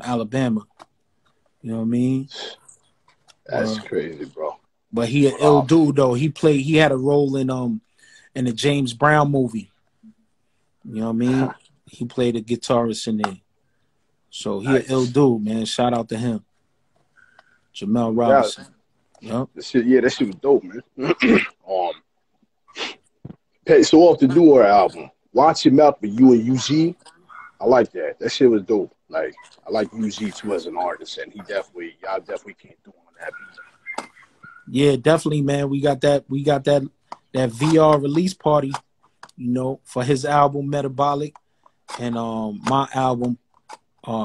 Alabama. You know what I mean? that's crazy, bro. But he an But ill dude though. He had a role in the James Brown movie. You know what I mean? He played a guitarist in there. So he an ill nice. dude, man. Shout out to him. Jamel No doubt. Robinson. Yep. That shit was dope, man. um, so off the newer album, Watch Him Out with you and UG. I like that. That shit was dope. Like I like UG too as an artist, and y'all definitely can't do on that beat. Yeah, definitely, man. We got that VR release party, you know, for his album Metabolic and my album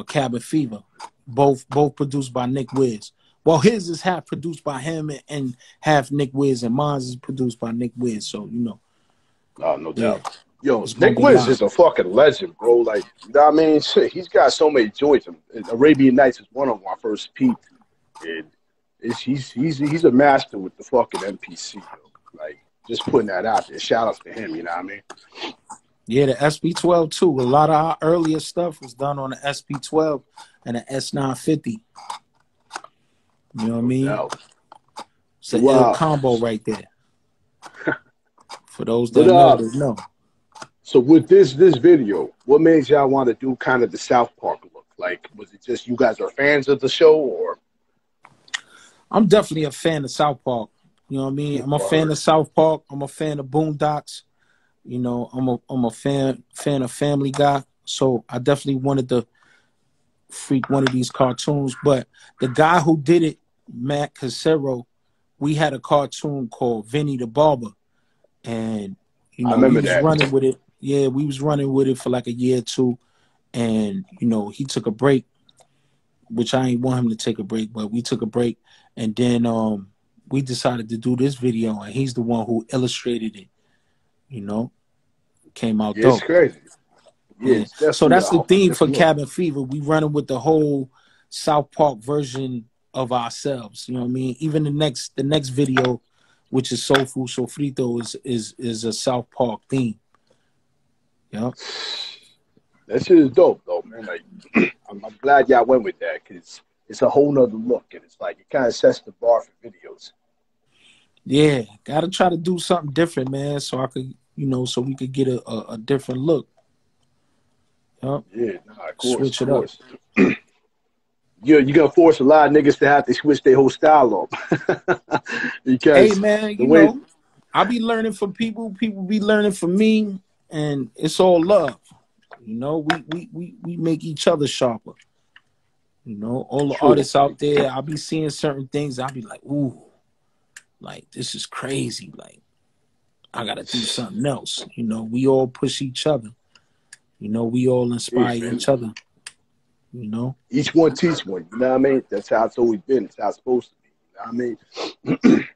Cabin Fever. Both produced by Nick Wiz. Well, his is half produced by him and half Nick Wiz, and mine is produced by Nick Wiz. So, you know, No yeah, doubt. Yo, it's gonna Nick be Wiz live. is a fucking legend, bro. Like, you know what I mean? Shit, he's got so many joints. Arabian Nights is one of them. I first peeped, and he's a master with the fucking MPC. Yo. Like, just putting that out there. Shout outs to him. You know what I mean? Yeah, the SP12 too. A lot of our earlier stuff was done on the SP12 and the S950. You know what I No mean? doubt. It's an So, ill combo right there. For those but that know, they know. so with this video, what made y'all want to do kind of the South Park look? Like, was it just you guys are fans of the show, or I'm definitely a fan of South Park. You know what I mean? I'm a fan word? of South Park. I'm a fan of Boondocks. You know, I'm a fan of Family Guy. So I definitely wanted to freak one of these cartoons. But the guy who did it, Matt Casero, we had a cartoon called Vinny the Barber. And, you I know, we remember was that. running with it. Yeah, we was running with it for like a year or two. And, you know, he took a break, which I ain't want him to take a break, but we took a break. And then we decided to do this video, and he's the one who illustrated it. You know, came out Yeah, it's dope. crazy. Yeah, Yeah. it's So definitely that's the a theme for different look. Cabin Fever. We running with the whole South Park version of ourselves. You know what I mean? Even the next video, which is Soul Food Sofrito, is a South Park theme. Yeah. That shit is dope, though, man. Like, I'm glad y'all went with that because it's a whole nother look, and it's like it kind of sets the bar for videos. Yeah. Gotta try to do something different, man. So I could, so we could get a different look. Yep. Yeah, nah, Switch of it up. course. You're gonna force a lot of niggas to have to switch their whole style up Hey because man, the way, I be learning from people, people be learning from me, and it's all love. We make each other sharper. All the true, artists out there, I'll be seeing certain things, I'll be like, ooh, like this is crazy. Like I gotta do something else. We all push each other. We all yeah, inspire man. each other. You know? Each one teach one. You know what I mean? That's how it's always been. It's how it's supposed to be. You know what I mean?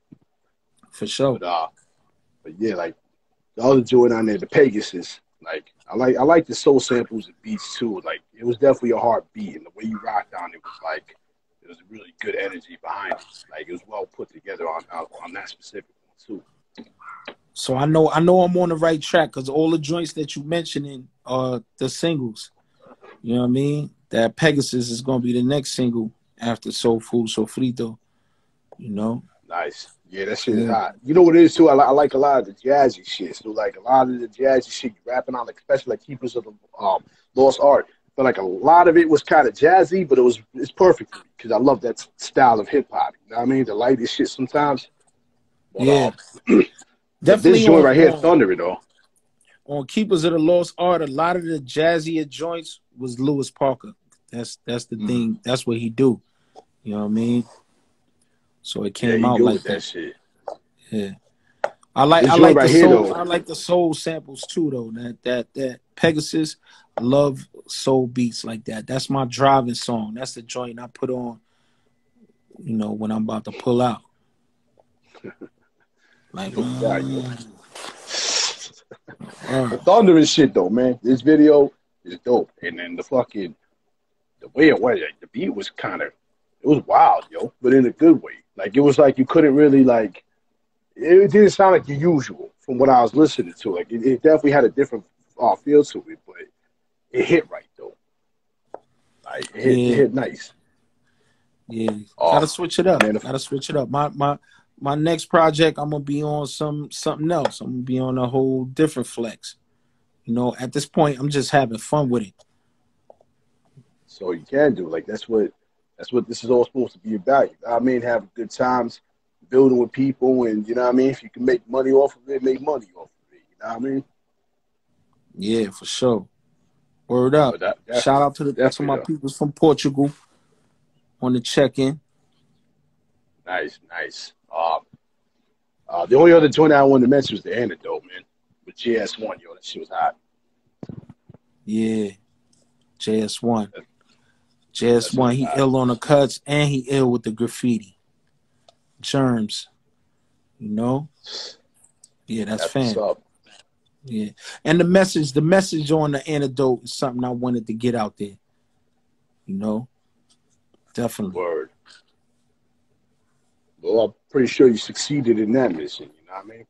For sure. But yeah, like the other joint on there, the Pegasus. Like I like the soul samples and beats too. Like it was definitely a hard beat, and the way you rocked on it was like there was really good energy behind it. Like it was well put together on that specific one too. So I know I'm on the right track because all the joints that you mentioning are the singles. You know what I mean? That Pegasus is gonna be the next single after Soul Food Sofrito. You know? Nice. Yeah, that shit is Yeah. hot. You know what it is too? I like a lot of the jazzy shit. So like a lot of the jazzy shit you rapping on, like especially like Keepers of the Lost Art. But like a lot of it was kind of jazzy, but it's perfect for me because I love that style of hip hop. You know what I mean? The lightest shit sometimes. But Yeah. but this Definitely joint right here, on Thunder, it all. on Keepers of the Lost Art, a lot of the jazzier joints was Lewis Parker. That's the thing. That's what he do. You know what I mean? So it Yeah, came he out good like with that that. shit. Yeah. This I joint like the right here soul. though. I like the soul samples too, though. That Pegasus, I love soul beats like that. That's my driving song. That's the joint I put on. When I'm about to pull out. Like, No doubt, yo. The uh, Thunder and shit though, man. This video is dope. And then the way it was, like, the beat was it was wild, yo, but in a good way. Like it was like you couldn't really like it didn't sound like the usual from what I was listening to. Like it definitely had a different feel to it, but it hit right though. Like it yeah, hit nice. yeah. Oh, Gotta switch it and up. then Gotta switch it up. My next project, I'm gonna be on something else. I'm gonna be on a whole different flex. At this point, I'm just having fun with it. so you can do like that's what this is all supposed to be about. You know what I mean, having good times, building with people, and you know what I mean. If you can make money off of it, make money off of it. You know what I mean? Yeah, for sure. Word up. But that Shout definitely, out to definitely my though. peoples from Portugal on the check-in. Nice, nice. The only other joint I wanted to mention was the antidote, man. With GS1, yo, that shit was hot. Yeah, JS1. That shit JS1, was he hot. ill on the cuts and he ill with the graffiti. Germs, you know? Yeah, that's That's what's fam. up. Yeah. And the message on the antidote is something I wanted to get out there. You know? Definitely. Word. Well, I'm pretty sure you succeeded in that mission. You know what I mean?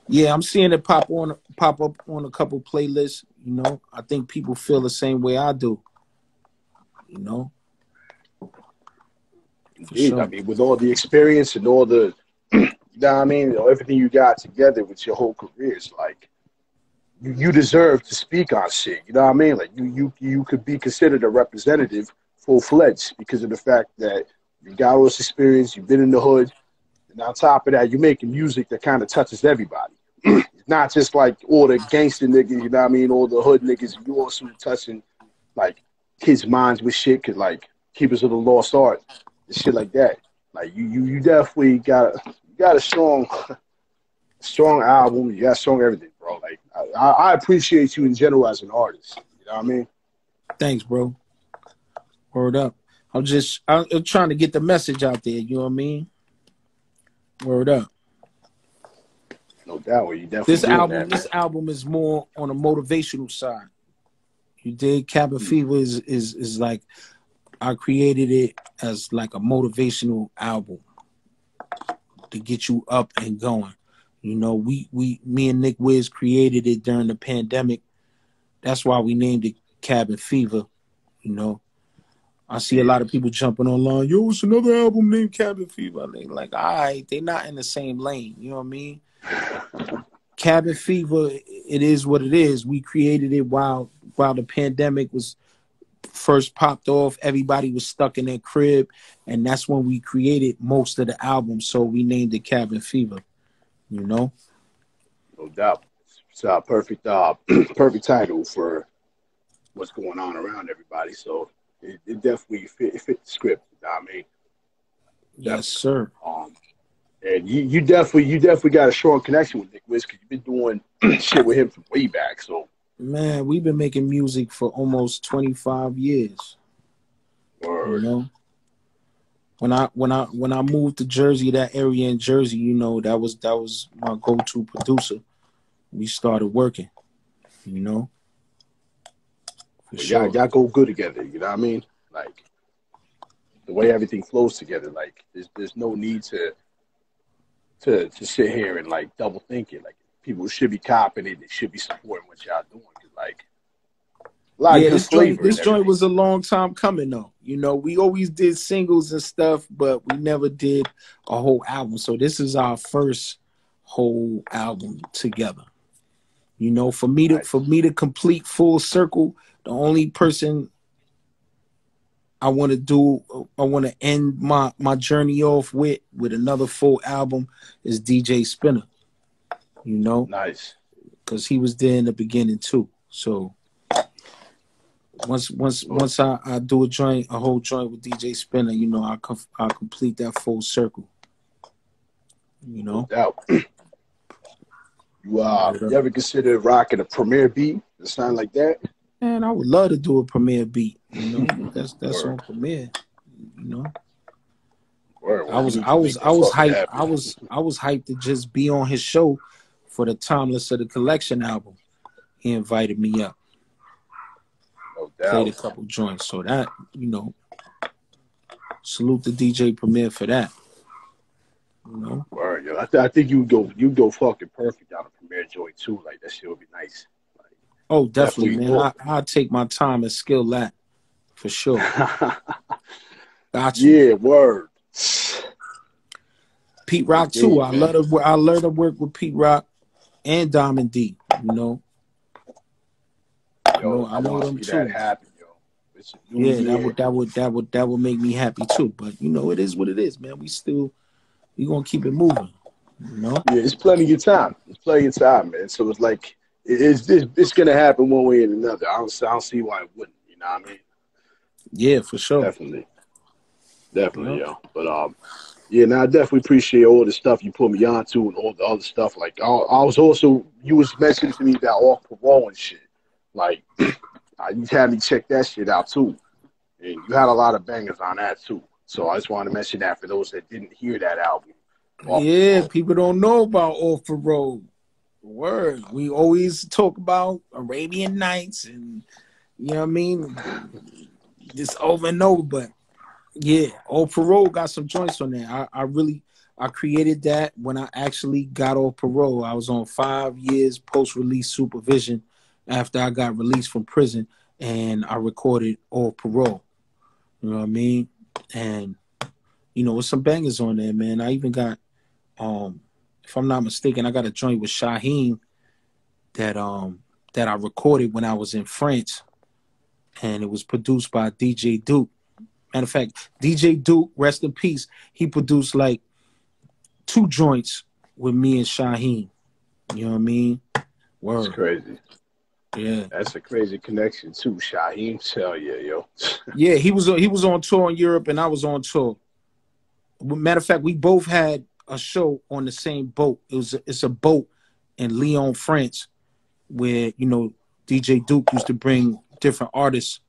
Yeah, I'm seeing it pop up on a couple playlists, I think people feel the same way I do, you know? For Indeed. I sure. mean, with all the experience and all the, you know what I mean? Everything you got together with your whole career, it's like you deserve to speak on shit. You know what I mean? Like you could be considered a representative full fledged because of the fact that you got all this experience, you've been in the hood, and on top of that, you're making music that kind of touches everybody. It's not just like all the gangster niggas, you know what I mean? All the hood niggas. You also touching like kids' minds with shit, cause like Keepers of the Lost Art and shit like that. Like you definitely got a strong album. You got strong everything, bro. Like I appreciate you in general as an artist. You know what I mean? Thanks, bro. Word up. I'm trying to get the message out there, you know what I mean? Word up. No doubt. Well, you definitely doing that, man. This album is more on a motivational side. You dig? Cabin Fever is like, I created it as like a motivational album to get you up and going. You know, me and Nick Wiz created it during the pandemic. That's why we named it Cabin Fever. You know, I see a lot of people jumping online. Yo, it's another album named Cabin Fever. They like, all right, they're not in the same lane. You know what I mean? Cabin Fever, it is what it is. We created it while the pandemic was first popped off. Everybody was stuck in their crib, and that's when we created most of the album. So we named it Cabin Fever. You know, no doubt. It's a perfect, perfect title for what's going on around everybody. So it definitely fit the script. You know what I mean? Yes, sir. And you definitely got a strong connection with Nick Wiz because you've been doing shit with him from way back. So man, we've been making music for almost 25 years. Word. You know, when I moved to Jersey, that area in Jersey, you know, that was my go-to producer. We started working. You know, for sure. Y'all go good together. You know what I mean? Like the way everything flows together. Like there's no need to sit here and like double think it. Like people should be copping it. They should be supporting what y'all doing. Like a lot of good flavor. This joint was a long time coming though. You know, we always did singles and stuff, but we never did a whole album. So this is our first whole album together. You know, for me to complete full circle, the only person I want to end my journey off with another full album is DJ Spinner. You know, nice, because he was there in the beginning too. So once I do a whole joint with DJ Spinner, you know, I'll complete that full circle. You know, no doubt. You ever consider rocking a Premier beat? It sound like that? Man, I would love to do a Premier beat. You know, that's on Premier. You know, I was hyped. I was hyped to just be on his show for the Timeless of the Collection album. He invited me up. No doubt. Played a couple joints, so that, you know, salute the DJ Premier for that. You know, Word, yo. I think you go fucking perfect on a Premier joint too. Like that shit would be nice. Like, oh, definitely, man. I'll take my time and skill that for sure. Gotcha. Yeah, word. Pete Rock too. Yeah, I love to work with Pete Rock and Diamond D. You know. Yo, I know them too. That happen, yo. Yeah, that would make me happy too. But you know, it is what it is, man. We gonna keep it moving. You know? Yeah, it's plenty of time. It's plenty of time, man. So it's like it's gonna happen one way or another. I don't see why it wouldn't. You know what I mean? Yeah, for sure. Definitely, yo. But yeah, now I definitely appreciate all the stuff you put me on to and all the other stuff. Like I was also, you was mentioning to me about off parole and shit. Like you had me check that shit out too, and you had a lot of bangers on that too. So I just wanted to mention that for those that didn't hear that album. Yeah, people don't know about Off the Road. Word. We always talk about Arabian Nights and, you know what I mean? Just over and over. But yeah, Off Parole got some joints on there. I created that when I actually got off parole. I was on 5 years post-release supervision after I got released from prison, and I recorded Off Parole. You know what I mean? And, you know, with some bangers on there, man. I even got, if I'm not mistaken, I got a joint with Shaheem that I recorded when I was in France, and it was produced by DJ Duke. Matter of fact, DJ Duke, rest in peace, he produced like 2 joints with me and Shaheem. You know what I mean? Word. That's crazy. Yeah, that's a crazy connection too, Shaheem. Tell you, yo. Yeah, he was on tour in Europe, and I was on tour. Matter of fact, we both had a show on the same boat. It's a boat in Lyon, France, where, you know, DJ Duke used to bring different artists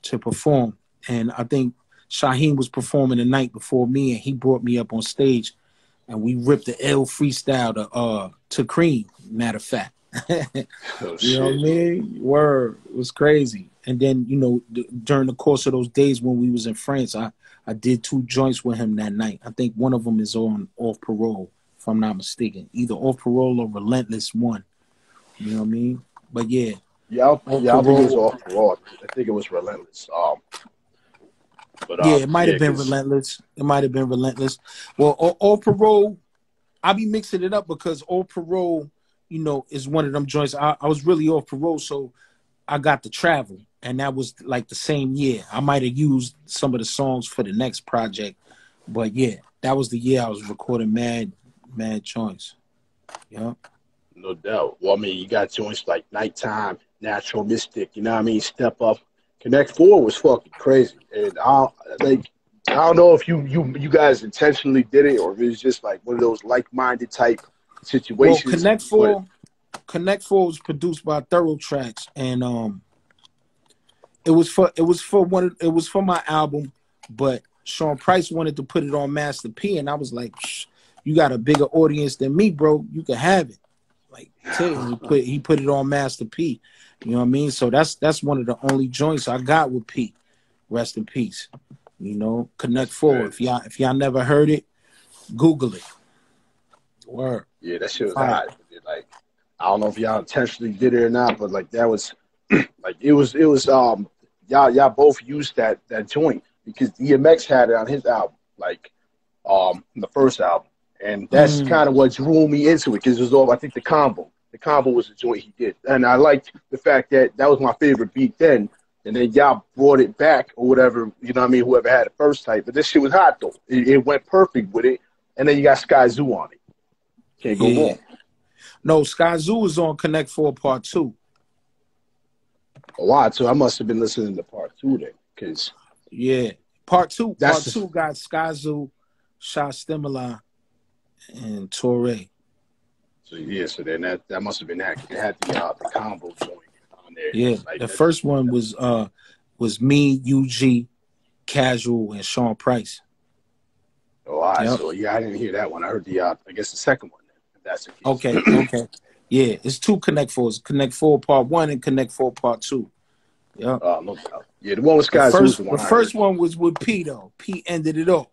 to perform, and I think Shaheem was performing the night before me, and he brought me up on stage and we ripped the L freestyle to Cream. Matter of fact, Oh you know what I shit. mean? Word, it was crazy. And then during the course of those days when we was in France, I did 2 joints with him that night. I think one of them is on Off Parole, if I'm not mistaken, either Off Parole or Relentless One. You know what I mean? But yeah, Off I don't think it was Parole. off parole. I think it was relentless. Yeah, it might Yeah, have been cause Relentless. It might have been Relentless. Well, Off Parole, I be mixing it up because Off Parole, is one of them joints. I was really off parole, so I got to travel, and that was like the same year. I might have used some of the songs for the next project, but yeah, that was the year I was recording mad joints. Yeah. no doubt. Well, I mean, you got joints like Nighttime, Natural Mystic. You know what I mean? Step Up, Connect Four was fucking crazy, and I don't know if you guys intentionally did it or if it was just like one of those like-minded type Well, situations. But Connect Four was produced by Thorough Tracks, and it was for my album, but Sean Price wanted to put it on Master P, and I was like, you got a bigger audience than me, bro. You can have it. Like, he put it on Master P. You know what I mean? So that's one of the only joints I got with P. Rest in peace. Connect that's Four. good. If y'all never heard it, Google it. Word. Yeah, that shit was Fire. hot. Like, I don't know if y'all intentionally did it or not, but like that was like it was y'all both used that joint because DMX had it on his album, like the first album. And that's Mm, kind of what drew me into it because it was all I think the combo. The combo was the joint he did. And I liked the fact that that was my favorite beat then. And then y'all brought it back or whatever, you know what I mean, whoever had it first type. But this shit was hot though. It went perfect with it. And then you got Sky Zoo on it. Can't go yeah. wrong. No, Sky Zoo is on Connect Four Part 2. A lot. So I must have been listening to part two then. Because Yeah. Part that's two got Sky Zoo, Shot Stimuli, and Torre. so yeah, so then that must have been that. It had the combo joint on there. Yeah. Like The that's first one was me, UG, Casual, and Sean Price. oh, all right. Yep. So yeah, I didn't hear that one. I heard the I guess the second one then, if that's the case. Okay. Yeah, it's 2 Connect Fours. Connect Four Part 1 and Connect Four Part 2. Yep. No doubt. Yeah, the one with The Sky Zoo is the first the one I heard. first one was with P though. P ended it off.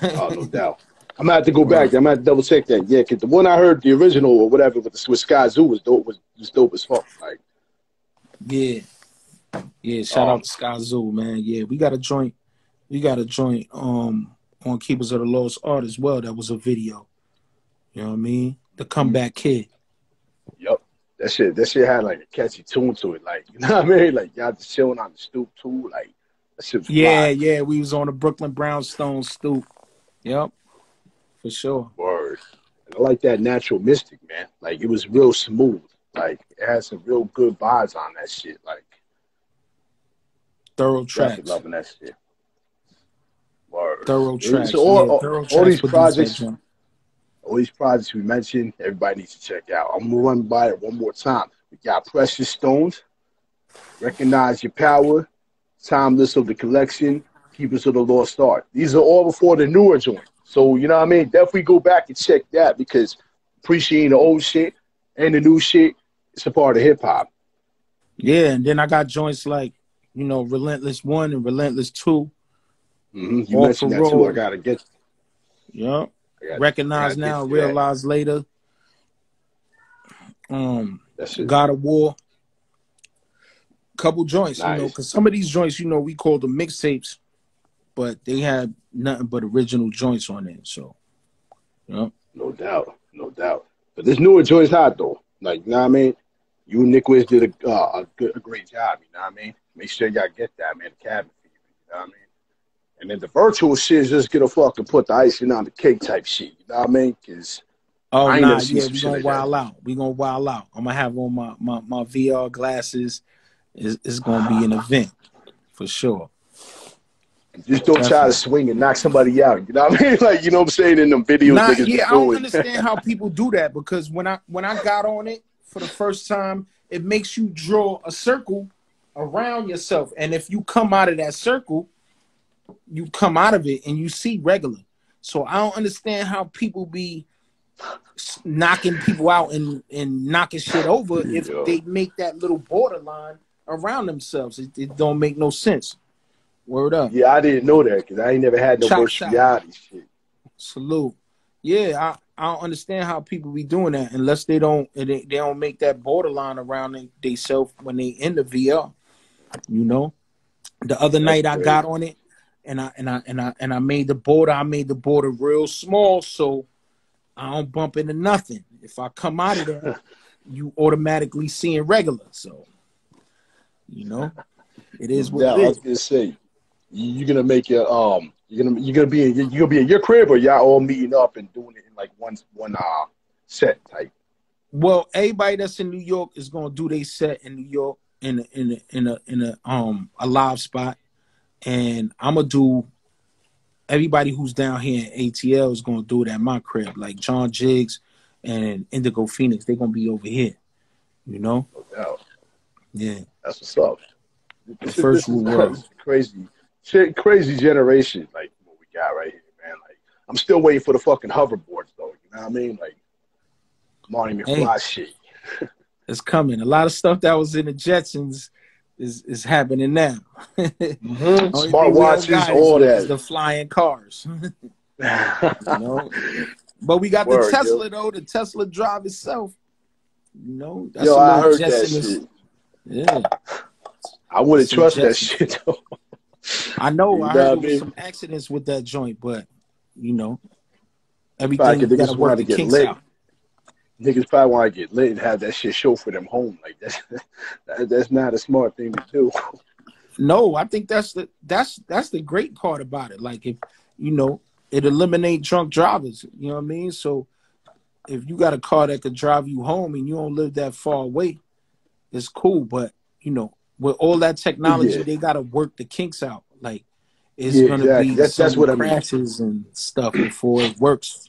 Oh, no doubt. I'm gonna have to go back. Word. I'm gonna have to double check that. Yeah, because the one I heard, the original or whatever with Sky Zoo was dope. Was dope as fuck. Like Yeah. Yeah, shout out um, to Sky Zoo, man. Yeah, we got a joint on Keepers of the Lost Art as well. That was a video. You know what I mean? The Comeback Kid. yep. That shit had like a catchy tune to it. Like you know what I mean? Like y'all just chilling on the stoop too. Like that shit was fly. Yeah, we was on the Brooklyn Brownstone stoop. Yep, for sure. Word. And I like that natural mystic, man. Like it was real smooth. Like it had some real good vibes on that shit. Like Thorough definitely Tracks. loving that shit. Word. Thorough So Tracks. Yeah, Thorough all Tracks these produced that projects, joint. all these projects we mentioned, everybody needs to check out. I'm gonna run by it one more time. We got Precious Stones, Recognize Your Power, Timeless of the Collection, Keepers of the Lost Art. These are all before the newer joint. So you know what I mean? Definitely go back and check that because appreciating the old shit and the new shit, it's a part of hip hop. Yeah, and then I got joints like, Relentless 1 and Relentless 2. You All mentioned that too. Parole. Yep. I Recognize gotta get Now, to that. Realize Later. That shit God of War. Couple joints, nice. because some of these joints, we call them mixtapes, but they have nothing but original joints on it. So, No doubt. No doubt. But this newer joint's hot though. Like, you know what I mean? You and Nick Wiz did a great job, you know what I mean? Make sure y'all get that, man, the cabinet for you, you know what I mean? And then the virtual shit is just gonna fucking put the icing on the cake type shit, you know what I mean? Because oh I ain't nah, never seen yeah, some we shit gonna like that. wild out. We gonna wild out. I'm gonna have on my VR glasses. It's gonna be an event for sure. Just don't try to Definitely. swing and knock somebody out, you know what I mean? Like, you know what I'm saying? In them videos Nah, niggas be yeah, I don't doing. understand how people do that because when I got on it for the first time, it makes you draw a circle around yourself, and if you come out of that circle, you come out of it and you see regular. So I don't understand how people be knocking people out and knocking shit over if Yo. they make that little borderline around themselves. It don't make no sense. Word up. Yeah, I didn't know that because I ain't never had no Chop virtual shop. reality shit. Salute. Yeah, I don't understand how people be doing that unless they don't make that borderline around themselves when they in the VR. You know, the other That's night I got crazy. on it and I made the border. I made the border real small so I don't bump into nothing. If I come out of there, you automatically seeing regular. So you know, it No is what it doubt. I was is. gonna say you're gonna make your you're gonna be in your crib or y'all all meeting up and doing it in like one set type. Well, everybody that's in New York is gonna do their set in New York in a live spot, and I'm gonna do. Everybody who's down here in ATL is gonna do it at my crib. Like John Jiggs and Indigo Phoenix, they're gonna be over here. You know, No doubt. yeah. That's what's up. The This is first this is, world. this is crazy, shit, crazy generation. Like what we got right here, man. Like I'm still waiting for the fucking hoverboards though. You know what I mean? Like Marty Hey, McFly shit. it's coming. A lot of stuff that was in the Jetsons is happening now. Only Smart thing we don't watches, got all is that. the flying cars. You know, but we got the Word, yo. Tesla though. The Tesla drive itself. You know, that's Yo, a I little heard that Jetson. shit. Yeah, I that's wouldn't some trust that Jetsons. shit though. I know. You I know heard what there I was mean? some accidents with that joint, but you know, It's probably everything you 'cause got to niggas work want to the get kinks lit. out. Niggas probably want to get lit and have that shit show for them home. Like that's not a smart thing to do. No, I think that's the great part about it. Like if you know, it eliminate drunk drivers. You know what I mean? So if you got a car that could drive you home and you don't live that far away, it's cool. But you know, with all that technology, Yeah, they got to work the kinks out. Like it's yeah, gonna exactly. be That's some what I mean. crashes and stuff before it works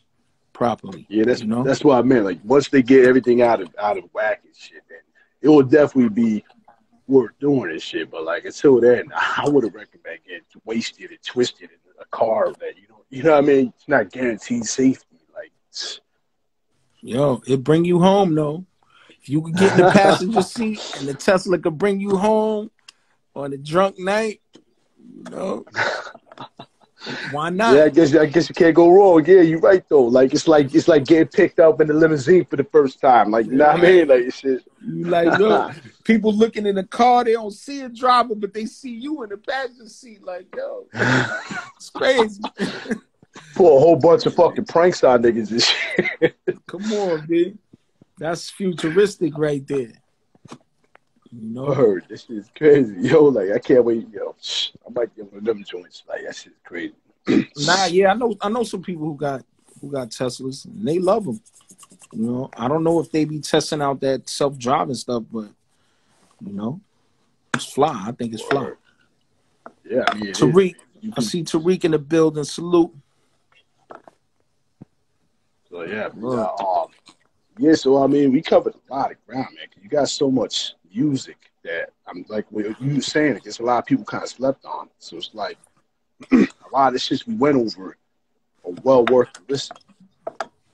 properly. Yeah, You know? that's what I meant. Like once they get everything out of whack and shit, then it will definitely be worth doing and shit. But like until then, I would have recommend getting wasted and twisted in a car that you know what I mean. It's not guaranteed safety. Like, Yo, it bring you home though. If you could get in the passenger seat and the Tesla could bring you home on a drunk night, you know, why yeah, not? I guess you can't go wrong. Yeah, you're right though. Like it's like getting picked up in the limousine for the first time. Like you know what I mean? Right. Like it's shit. You like, look, people looking in the car, they don't see a driver, but they see you in the passenger seat. Like, yo, it's crazy. Pull a whole bunch of fucking pranks on niggas and shit. Come on, B. That's futuristic right there. You know? Word, this shit's crazy. Yo, like I can't wait. Yo, I might get one of them joints. Like that shit's crazy. Nah, yeah, I know some people who got Teslas and they love them. You know, I don't know if they be testing out that self-driving stuff, but you know, it's fly. I think it's fly. Word. Yeah, I mean it is. Tariq, You I can. see Tariq in the building. Salute. So yeah, Word. yeah. So I mean, we covered a lot of ground, man. 'Cause you got so much music that I'm like what you were saying. I guess a lot of people kind of slept on. So it's like a lot of the shit we went over are well worth the listen.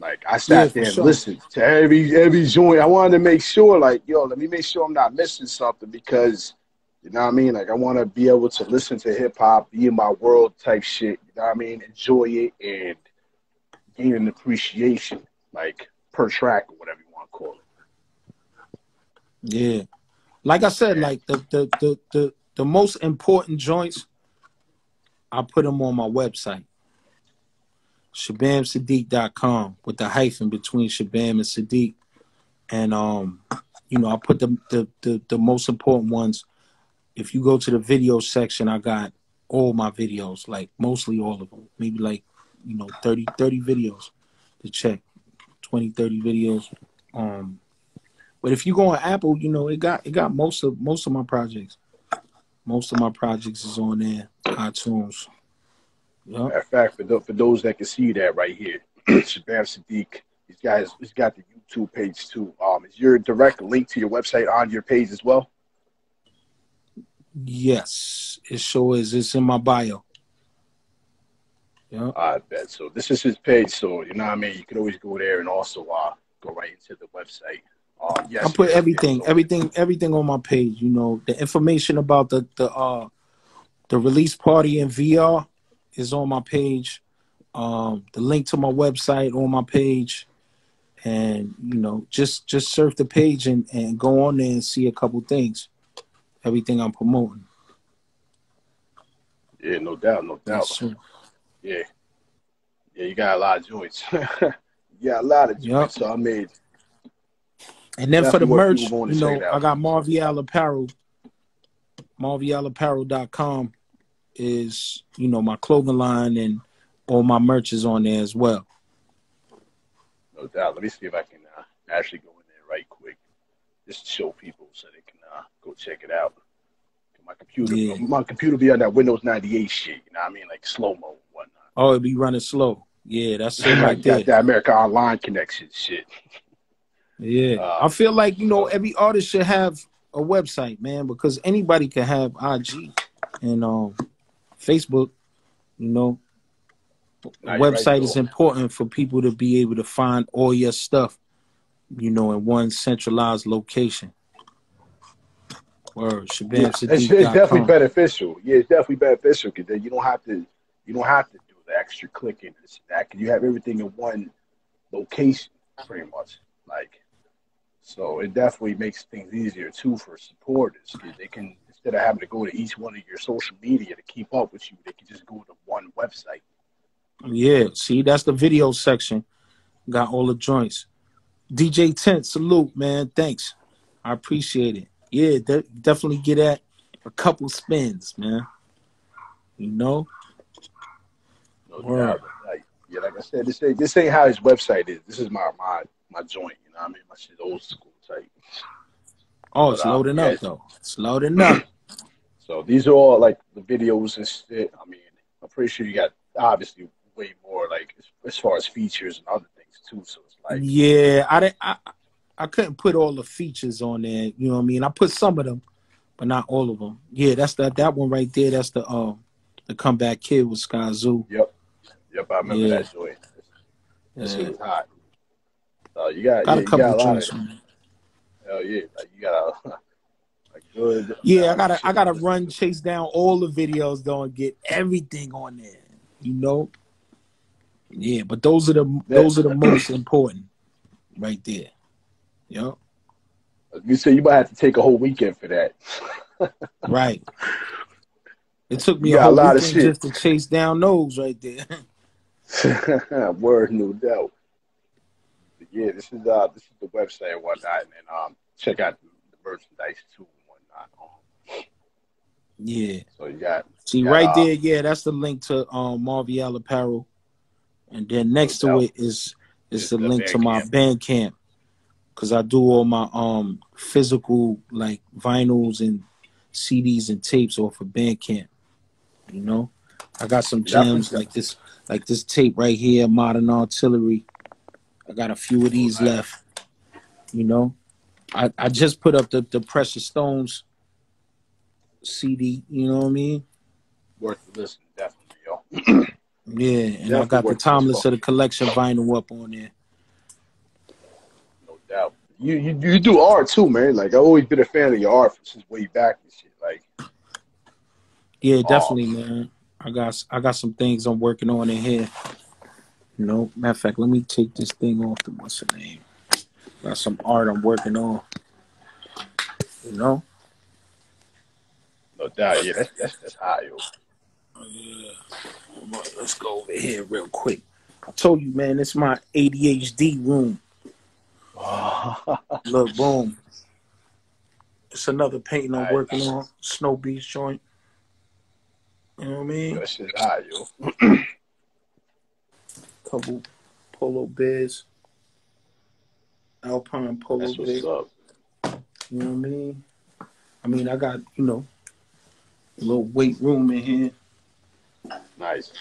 Like I Yeah, sat for there and sure. listened to every joint. I wanted to make sure, like, yo, let me make sure I'm not missing something because you know what I mean? Like I want to be able to listen to hip hop, be in my world type shit, you know what I mean? Enjoy it and gain an appreciation, like per track or whatever you want to call Yeah. Like I said, it. like the most important joints, I put them on my website. ShabaamSahdeeq.com with the hyphen between Shabam and Sadiq. And you know, I put the most important ones. If you go to the video section, I got all my videos, like mostly all of them. Maybe like, you know, 30 videos to check. 20, 30 videos. But if you go on Apple, you know, it got most of my projects. Most of my projects is on there. iTunes. Yep. Matter of fact, for those that can see that right here, Shabaam Sahdeeq, he's got the YouTube page too. Is your direct link to your website on your page as well? Yes. It sure is. It's in my bio. Yeah. I bet. So this is his page. So you know what I mean. You can always go there and also go right into the website. I Yes, he put got the videos everything, over there. everything on my page. You know, the information about the release party in VR is on my page. The link to my website on my page, and you know, just surf the page and go on there and see a couple things. Everything I'm promoting. Yeah, no doubt, no Yes, doubt. sir. Yeah, yeah, you got a lot of joints. You got a lot of Yep. joints. So I mean, And then for the definitely worth people merch, going you to check it know, I out. got Marvial Apparel. MarvialApparel.com is, you know, my clothing line, and all my merch is on there as well. No doubt. Let me see if I can actually go in there right quick, just to show people so they can go check it out. Yeah. My computer be on that Windows 98 shit. You know what I mean, like slow mo and whatnot. Oh, it be running slow. Yeah, that's it right Got there. that America Online connection shit. Yeah. I feel like, you know, So every artist should have a website, man, because anybody can have IG and Facebook, you know. A now you're right website is though. important for people to be able to find all your stuff, you know, in one centralized location. Or Yeah, it's definitely ShabamSahdeeq.com. beneficial. Yeah, it's definitely beneficial because then you don't have to do the extra clicking and this and that because you have everything in one location pretty much. Like so, it definitely makes things easier too for supporters because they can instead of having to go to each one of your social media to keep up with you, they can just go to one website. Yeah, see, that's the video section. Got all the joints. DJ Tent, salute, man. Thanks. I appreciate it. Yeah, definitely get at a couple spins, man. You know? No Word. doubt. Like yeah, like I said, this ain't how his website is. This is my joint. You know what I mean? My shit old school type. Oh, But it's loading yeah. up, though. It's loading up. So these are all like the videos and shit. I mean, I'm pretty sure you got obviously way more like as far as features and other things too. So it's like Yeah, I couldn't put all the features on there. You know what I mean? I put some of them, but not all of them. Yeah, that's that one right there. That's the comeback kid with Sky Zoo. yep, yep. I remember Yeah, that joint. That shit yeah. was hot. Got a you got couple a lot of joints, man. hell yeah. Like you got a good Yeah, amount of I shit to gotta listen run, to. chase down all the videos though, and get everything on there. You know? Yeah, but That those are the most important right there. Yep. you say you might have to take a whole weekend for that. Right. It took You me a got a whole lot of weekend shit. just to chase down those right there. Word, no doubt. But yeah, this is the website and whatnot, and then check out the merchandise too and whatnot. Yeah. So you See got right there, yeah, that's the link to Marvial Apparel. And then no next to doubt it is is the the link to my Bandcamp. Bandcamp. Cause I do all my physical like vinyls and CDs and tapes off of Bandcamp. You know, I got some Definitely. gems like this tape right here, Modern Artillery. I got a few of Oh, these nice. left. You know, I just put up the Precious Stones CD. You know what I mean? Worth the listen, definitely, yo. Yeah, and I Definitely got the worth the listen. Timeless of the Collection vinyl up on there. No doubt. You do art too, man. Like I've always been a fan of your art since way back and shit. Like, Yeah, um, definitely, man. I got some things I'm working on in here. You know, matter of fact, let me take this thing off. What's the name? Got some art I'm working on. You know. no doubt. Yeah, that's hot, yo. Yeah. Let's go over here real quick. I told you, man, it's my ADHD room. Look, boom. It's another painting I'm Nice. working on. Snow Beach joint. You know what I Yo, mean? that shit's hot, yo. Couple polo bears. Alpine polo That's what's bear. up. You know what I mean? I mean, I got, you know, a little weight room in here. Nice.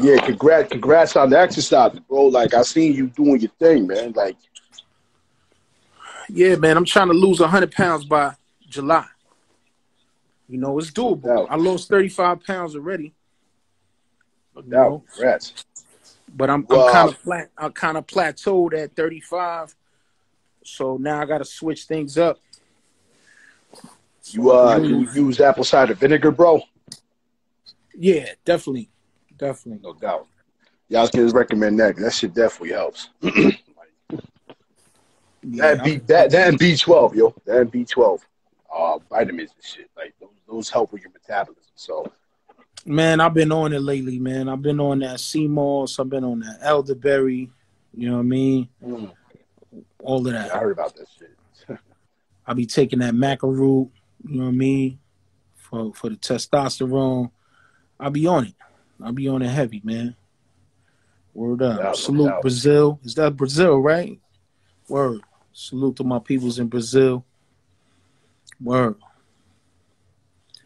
Yeah, congrats on the exercise, bro. Like I seen you doing your thing, man. Like, Yeah, man, I'm trying to lose 100 pounds by July. You know, it's no doable. doubt. I lost 35 pounds already. No You doubt. know, Congrats. but I'm You, I'm kind of plateaued at 35. So now I got to switch things up so I can you lose. use apple cider vinegar, bro? Yeah, definitely, definitely. No doubt. Yeah, I was gonna recommend that. 'Cause that shit definitely helps. Yeah, That and B12, yo. That and B12. Vitamins and shit. Like those help with your metabolism. So man, I've been on it lately, man. I've been on that sea moss. I've been on that elderberry. You know what I mean? mm, All of yeah, that. I heard about that shit. I be taking that maca root. You know what I mean? For the testosterone. I'll be on it. I'll be on it heavy, man. Word No up. doubt, no Salute doubt. Brazil. Is that Brazil, right? Word. Salute to my peoples in Brazil. Word.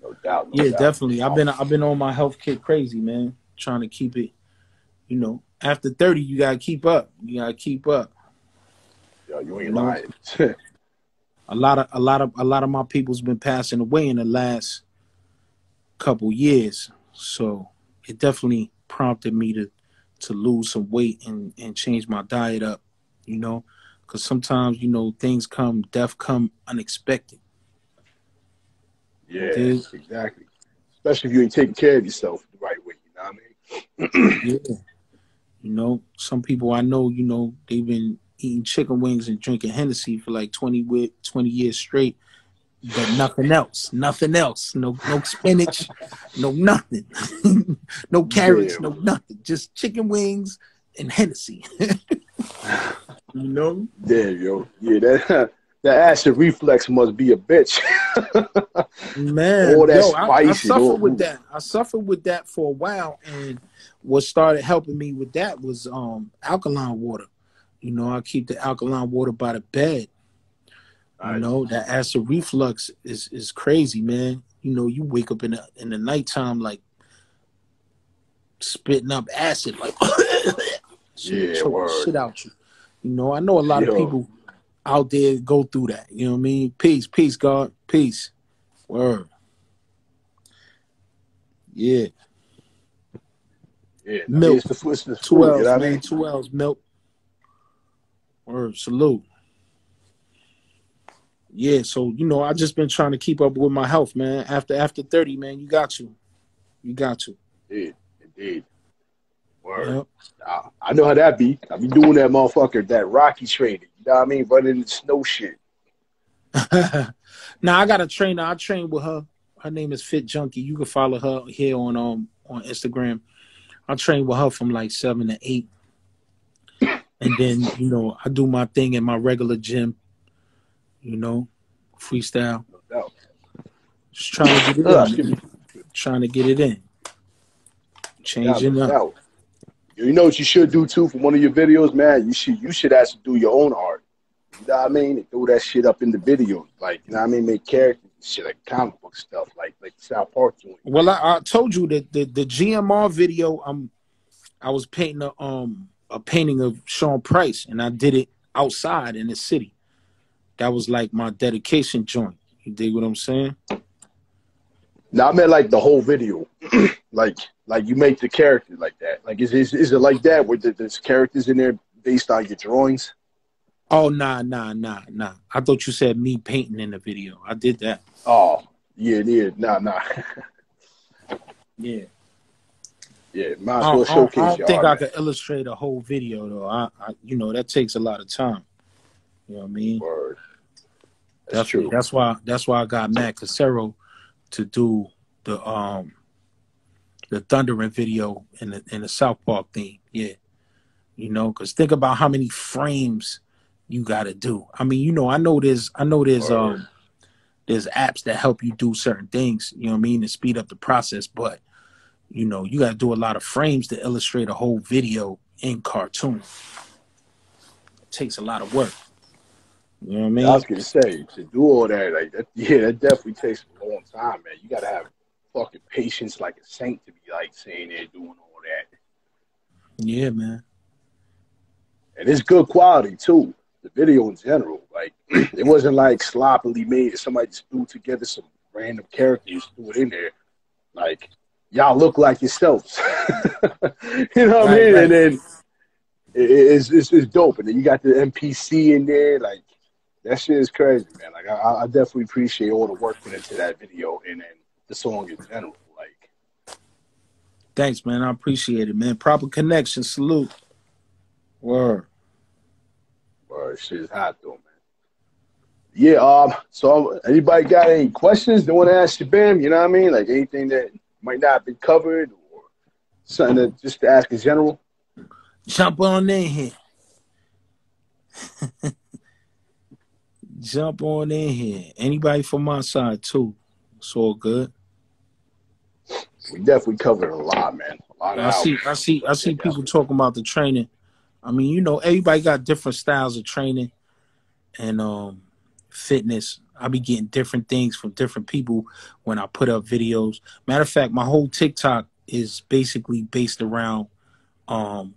No doubt, no Yeah, doubt. definitely. I've been on my health kick crazy, man. Trying to keep it, you know. After 30, you gotta keep up. You gotta keep up. Yo, you You ain't know. lying. A lot of my people's been passing away in the last couple years. So it definitely prompted me to lose some weight and change my diet up, you know. Because sometimes, you know, death come unexpected. You Yeah, dig? exactly. Especially if you ain't taking care of yourself the right way. You know what I mean? Yeah. You know, some people I know, you know, they've been eating chicken wings and drinking Hennessy for like 20 years straight, but nothing else. Nothing else. No spinach, no nothing. No carrots, no Damn. nothing. Just chicken wings and Hennessy. You know? Damn, yo. Yeah, that that acid reflex must be a bitch. All Man, that yo, I spice and suffered all. with Ooh. that. I suffered with that for a while, and what started helping me with that was alkaline water. You know, I keep the alkaline water by the bed. You Nice. know, that acid reflux is crazy, man. You know, you wake up in the nighttime like spitting up acid, like shit Yeah, choke the word. shit out you. You know, I know a lot of Yo, people out there go through that. You know what I mean? Peace, peace, God, peace. Word. Yeah. yeah. I mean, Milk. it's the Two food. You know L's, what I man. mean? 2 L's milk. Word. Salute. Yeah, so you know, I just been trying to keep up with my health, man. After 30, man, you got to. You got to. Indeed, indeed. Word. Yeah. I know how that be. I be doing that motherfucker, that Rocky training. You know what I mean? Running the snow shit. Now I got a trainer. I train with her. Her name is Fit Junkie. You can follow her here on Instagram. I train with her from like 7 to 8, and then you know I do my thing in my regular gym. You know, freestyle. No doubt. Just trying to get it in, Excuse me. man. Trying to get it in. No doubt, no Changing up. doubt. You know what you should do too for one of your videos, man? You should actually do your own art. You know what I mean? And throw that shit up in the videos. Like, you know what I mean? Make characters and shit like comic book stuff, like South Park joint. Well, I told you that the GMR video. I was painting a painting of Sean Price, and I did it outside in the city. That was like my dedication joint. You dig what I'm saying? Now I meant like the whole video. like like you make the character like that. Like is it like that where there's characters in there based on your drawings? Oh nah. I thought you said me painting in the video. I did that. Oh, yeah, yeah, nah. Yeah. Yeah, might as well I showcase don't your think art, I man. could illustrate a whole video though. You know that takes a lot of time. You know what I mean? Word. That's Definitely. true. That's why I got Matt Casero to do the Thundering video in the South Park theme. Yeah. You know, because think about how many frames you got to do. I mean, you know, I know Word. there's apps that help you do certain things. You know what I mean, to speed up the process. But you know, you got to do a lot of frames to illustrate a whole video in cartoon. It takes a lot of work. You know what I Yeah, I was mean? gonna say to do all that, like that, yeah, that definitely takes a long time, man. You gotta have fucking patience like a saint to be like saying they're doing all that. Yeah, man. And it's good quality too. The video in general, like it wasn't like sloppily made. Somebody just threw together some random characters, threw it in there. Like, y'all look like yourselves. You know what I Right, mean? And right. then it's dope. And then you got the MPC in there, like that shit is crazy, man. Like I definitely appreciate all the work put into that video and then the song in general. Like, Thanks, man. I appreciate it, man. Proper connection. Salute. Word. shit is hot though, man. Yeah. So anybody got any questions they want to ask Shabaam? You know what I mean? Like anything that might not be covered or something that just to ask in general. Jump on in here. Jump on in here. Anybody from my side too. It's all good. We definitely covered a lot, man. A lot of I see, albums. I see, So I see check out. people talking about the training. I mean, you know, everybody got different styles of training and fitness. I be getting different things from different people when I put up videos. Matter of fact, my whole TikTok is basically based around um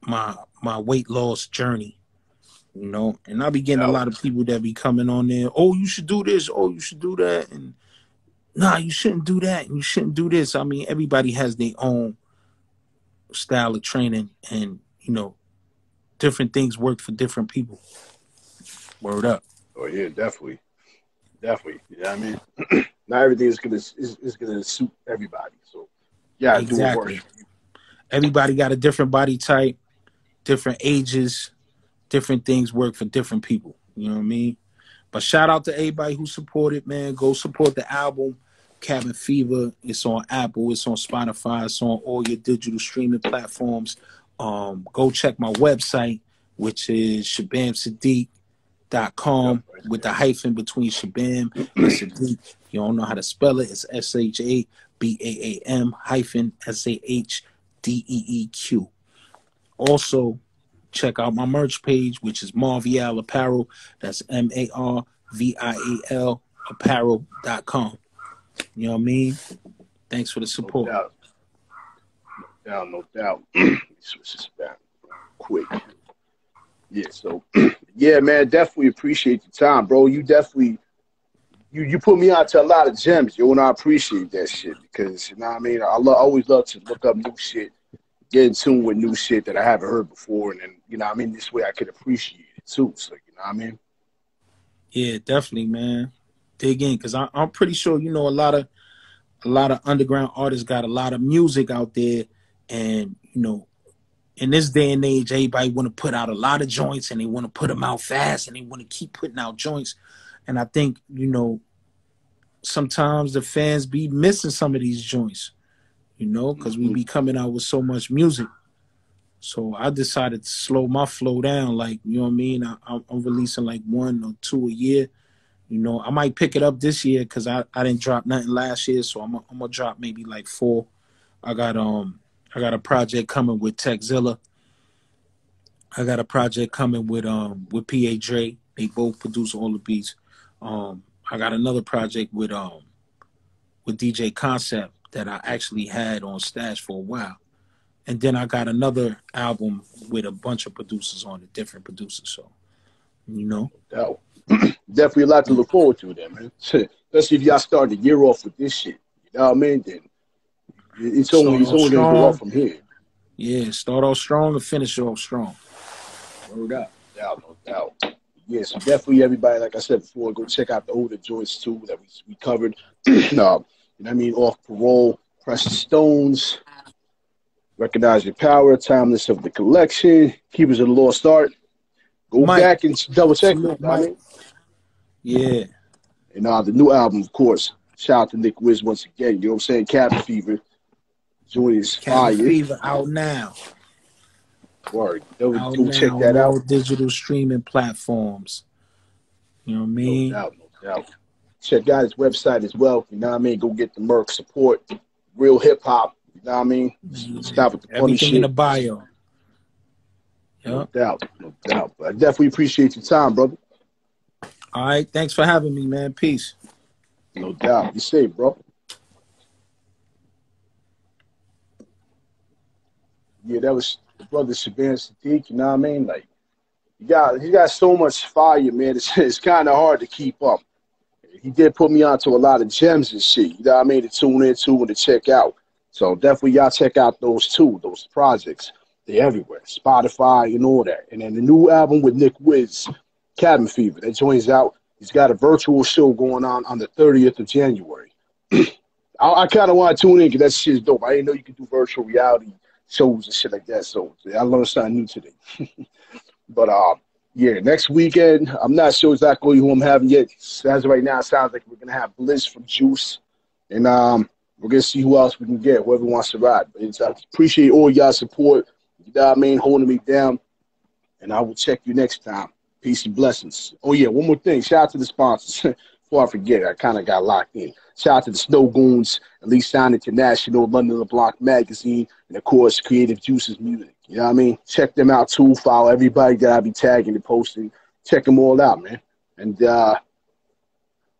my weight loss journey, you know, and I be getting a Doubt. lot of people that be coming on there, oh, you should do this, oh, you should do that, and nah, you shouldn't do that, and you shouldn't do this. I mean, everybody has their own style of training, and you know, different things work for different people. Word up. Oh yeah, definitely. Definitely. You know what I mean? Not everything is gonna suit everybody. So you gotta do what works Exactly. for you. Everybody got a different body type, different ages, different things work for different people. You know what I mean? But shout out to everybody who supported, man. Go support the album, Cabin Fever. It's on Apple, it's on Spotify, it's on all your digital streaming platforms. Go check my website, which is Yep, shabamsahdeeq.com right with the hyphen between Shabam and Sahdeeq. You don't know how to spell it. It's SHABAAM hyphen SAHDEEQ. Also, check out my merch page, which is Marvial Apparel. That's MARVIAL apparel.com. You know what I mean? Thanks for the No support. doubt. No doubt. Let me switch this back quick. Yeah, so yeah, man, definitely appreciate your time, bro. You definitely you put me out to a lot of gems, yo, and I appreciate that shit because you know what I mean. Always love to look up new shit, get in tune with new shit that I haven't heard before, and then you know what I mean. This way I could appreciate it too. So you know what I mean. Yeah, definitely, man. Dig in, because I'm pretty sure you know a lot of underground artists got a lot of music out there, and you know, in this day and age, everybody want to put out a lot of joints, and they want to put them out fast, and they want to keep putting out joints. And I think you know sometimes the fans be missing some of these joints, you know, because we Mm-hmm. be coming out with so much music. So I decided to slow my flow down. Like, you know what I mean? I'm releasing like 1 or 2 a year. You know, I might pick it up this year because I didn't drop nothing last year. So I'm gonna drop maybe like 4. I got I got a project coming with Techzilla. I got a project coming with PA Dre. They both produce all the beats. I got another project with DJ Concept that I actually had on stash for a while. And then I got another album with a bunch of producers on it, different producers. So, you know. Doubt. Definitely a lot to look forward to, then, man. Especially if y'all start the year off with this shit. You know what I mean? Then Start it's off only gonna go up strong. from here. Yeah, start off strong and finish off strong. Word up. Doubt, no doubt. Yeah, so definitely everybody, like I said before, go check out the older joints too that we covered. No, you know what I mean? Off Parole, Precious Stones, Recognize Your Power, Timeless of the Collection, Keepers of the Lost Art. Go Mike, back and double check them. salute, You know what I Mike. mean? Yeah, And the new album, of course. Shout out to Nick Wiz once again. You know what I'm saying? Cabin Fever. Joint is Cabin fire. Fever out now. Word. Go Out check now on that all out. digital streaming platforms. You know what I No mean? doubt, no doubt. Check out his website as well. You know what I mean? Go get the merch support. Real hip hop. You know what I mean? Yeah. Stop with the funny Everything in the shit. bio. No Yep. doubt, no doubt. But I definitely appreciate your time, brother. All right. Thanks for having me, man. Peace. No doubt. You safe, bro. Yeah, that was the brother Shabaam Sahdeeq. You know what I mean? Like he got so much fire, man. It's kind of hard to keep up. He did put me onto a lot of gems and shit. You know what I mean? To tune into and to check out. So definitely y'all check out those two, those projects. They're everywhere. Spotify and all that. And then the new album with Nick Wiz, Cabin Fever, that joins out. He's got a virtual show going on the 30th of January. I kind of want to tune in because that shit's dope. I didn't know you could do virtual reality shows and shit like that. So I learned something new today. But yeah, next weekend, I'm not sure exactly who I'm having yet. As of right now, it sounds like we're gonna have Bliss from Juice, and we're gonna see who else we can get, whoever wants to ride. But I appreciate all y'all support. You know what I mean, holding me down, and I will check you next time. Peace and blessings. Oh yeah, one more thing. Shout out to the sponsors. Before I forget, I kind of got locked in. Shout out to the Snow Goons, Elite Sound International, London the Block Magazine, and of course, Creative Juices Music. You know what I mean? Check them out too. Follow everybody that I be tagging and posting. Check them all out, man. And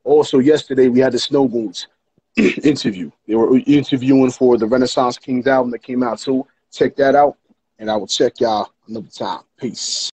also, yesterday we had the Snow Goons interview. They were interviewing for the Renaissance Kings album that came out too. Check that out, and I will check y'all another time. Peace.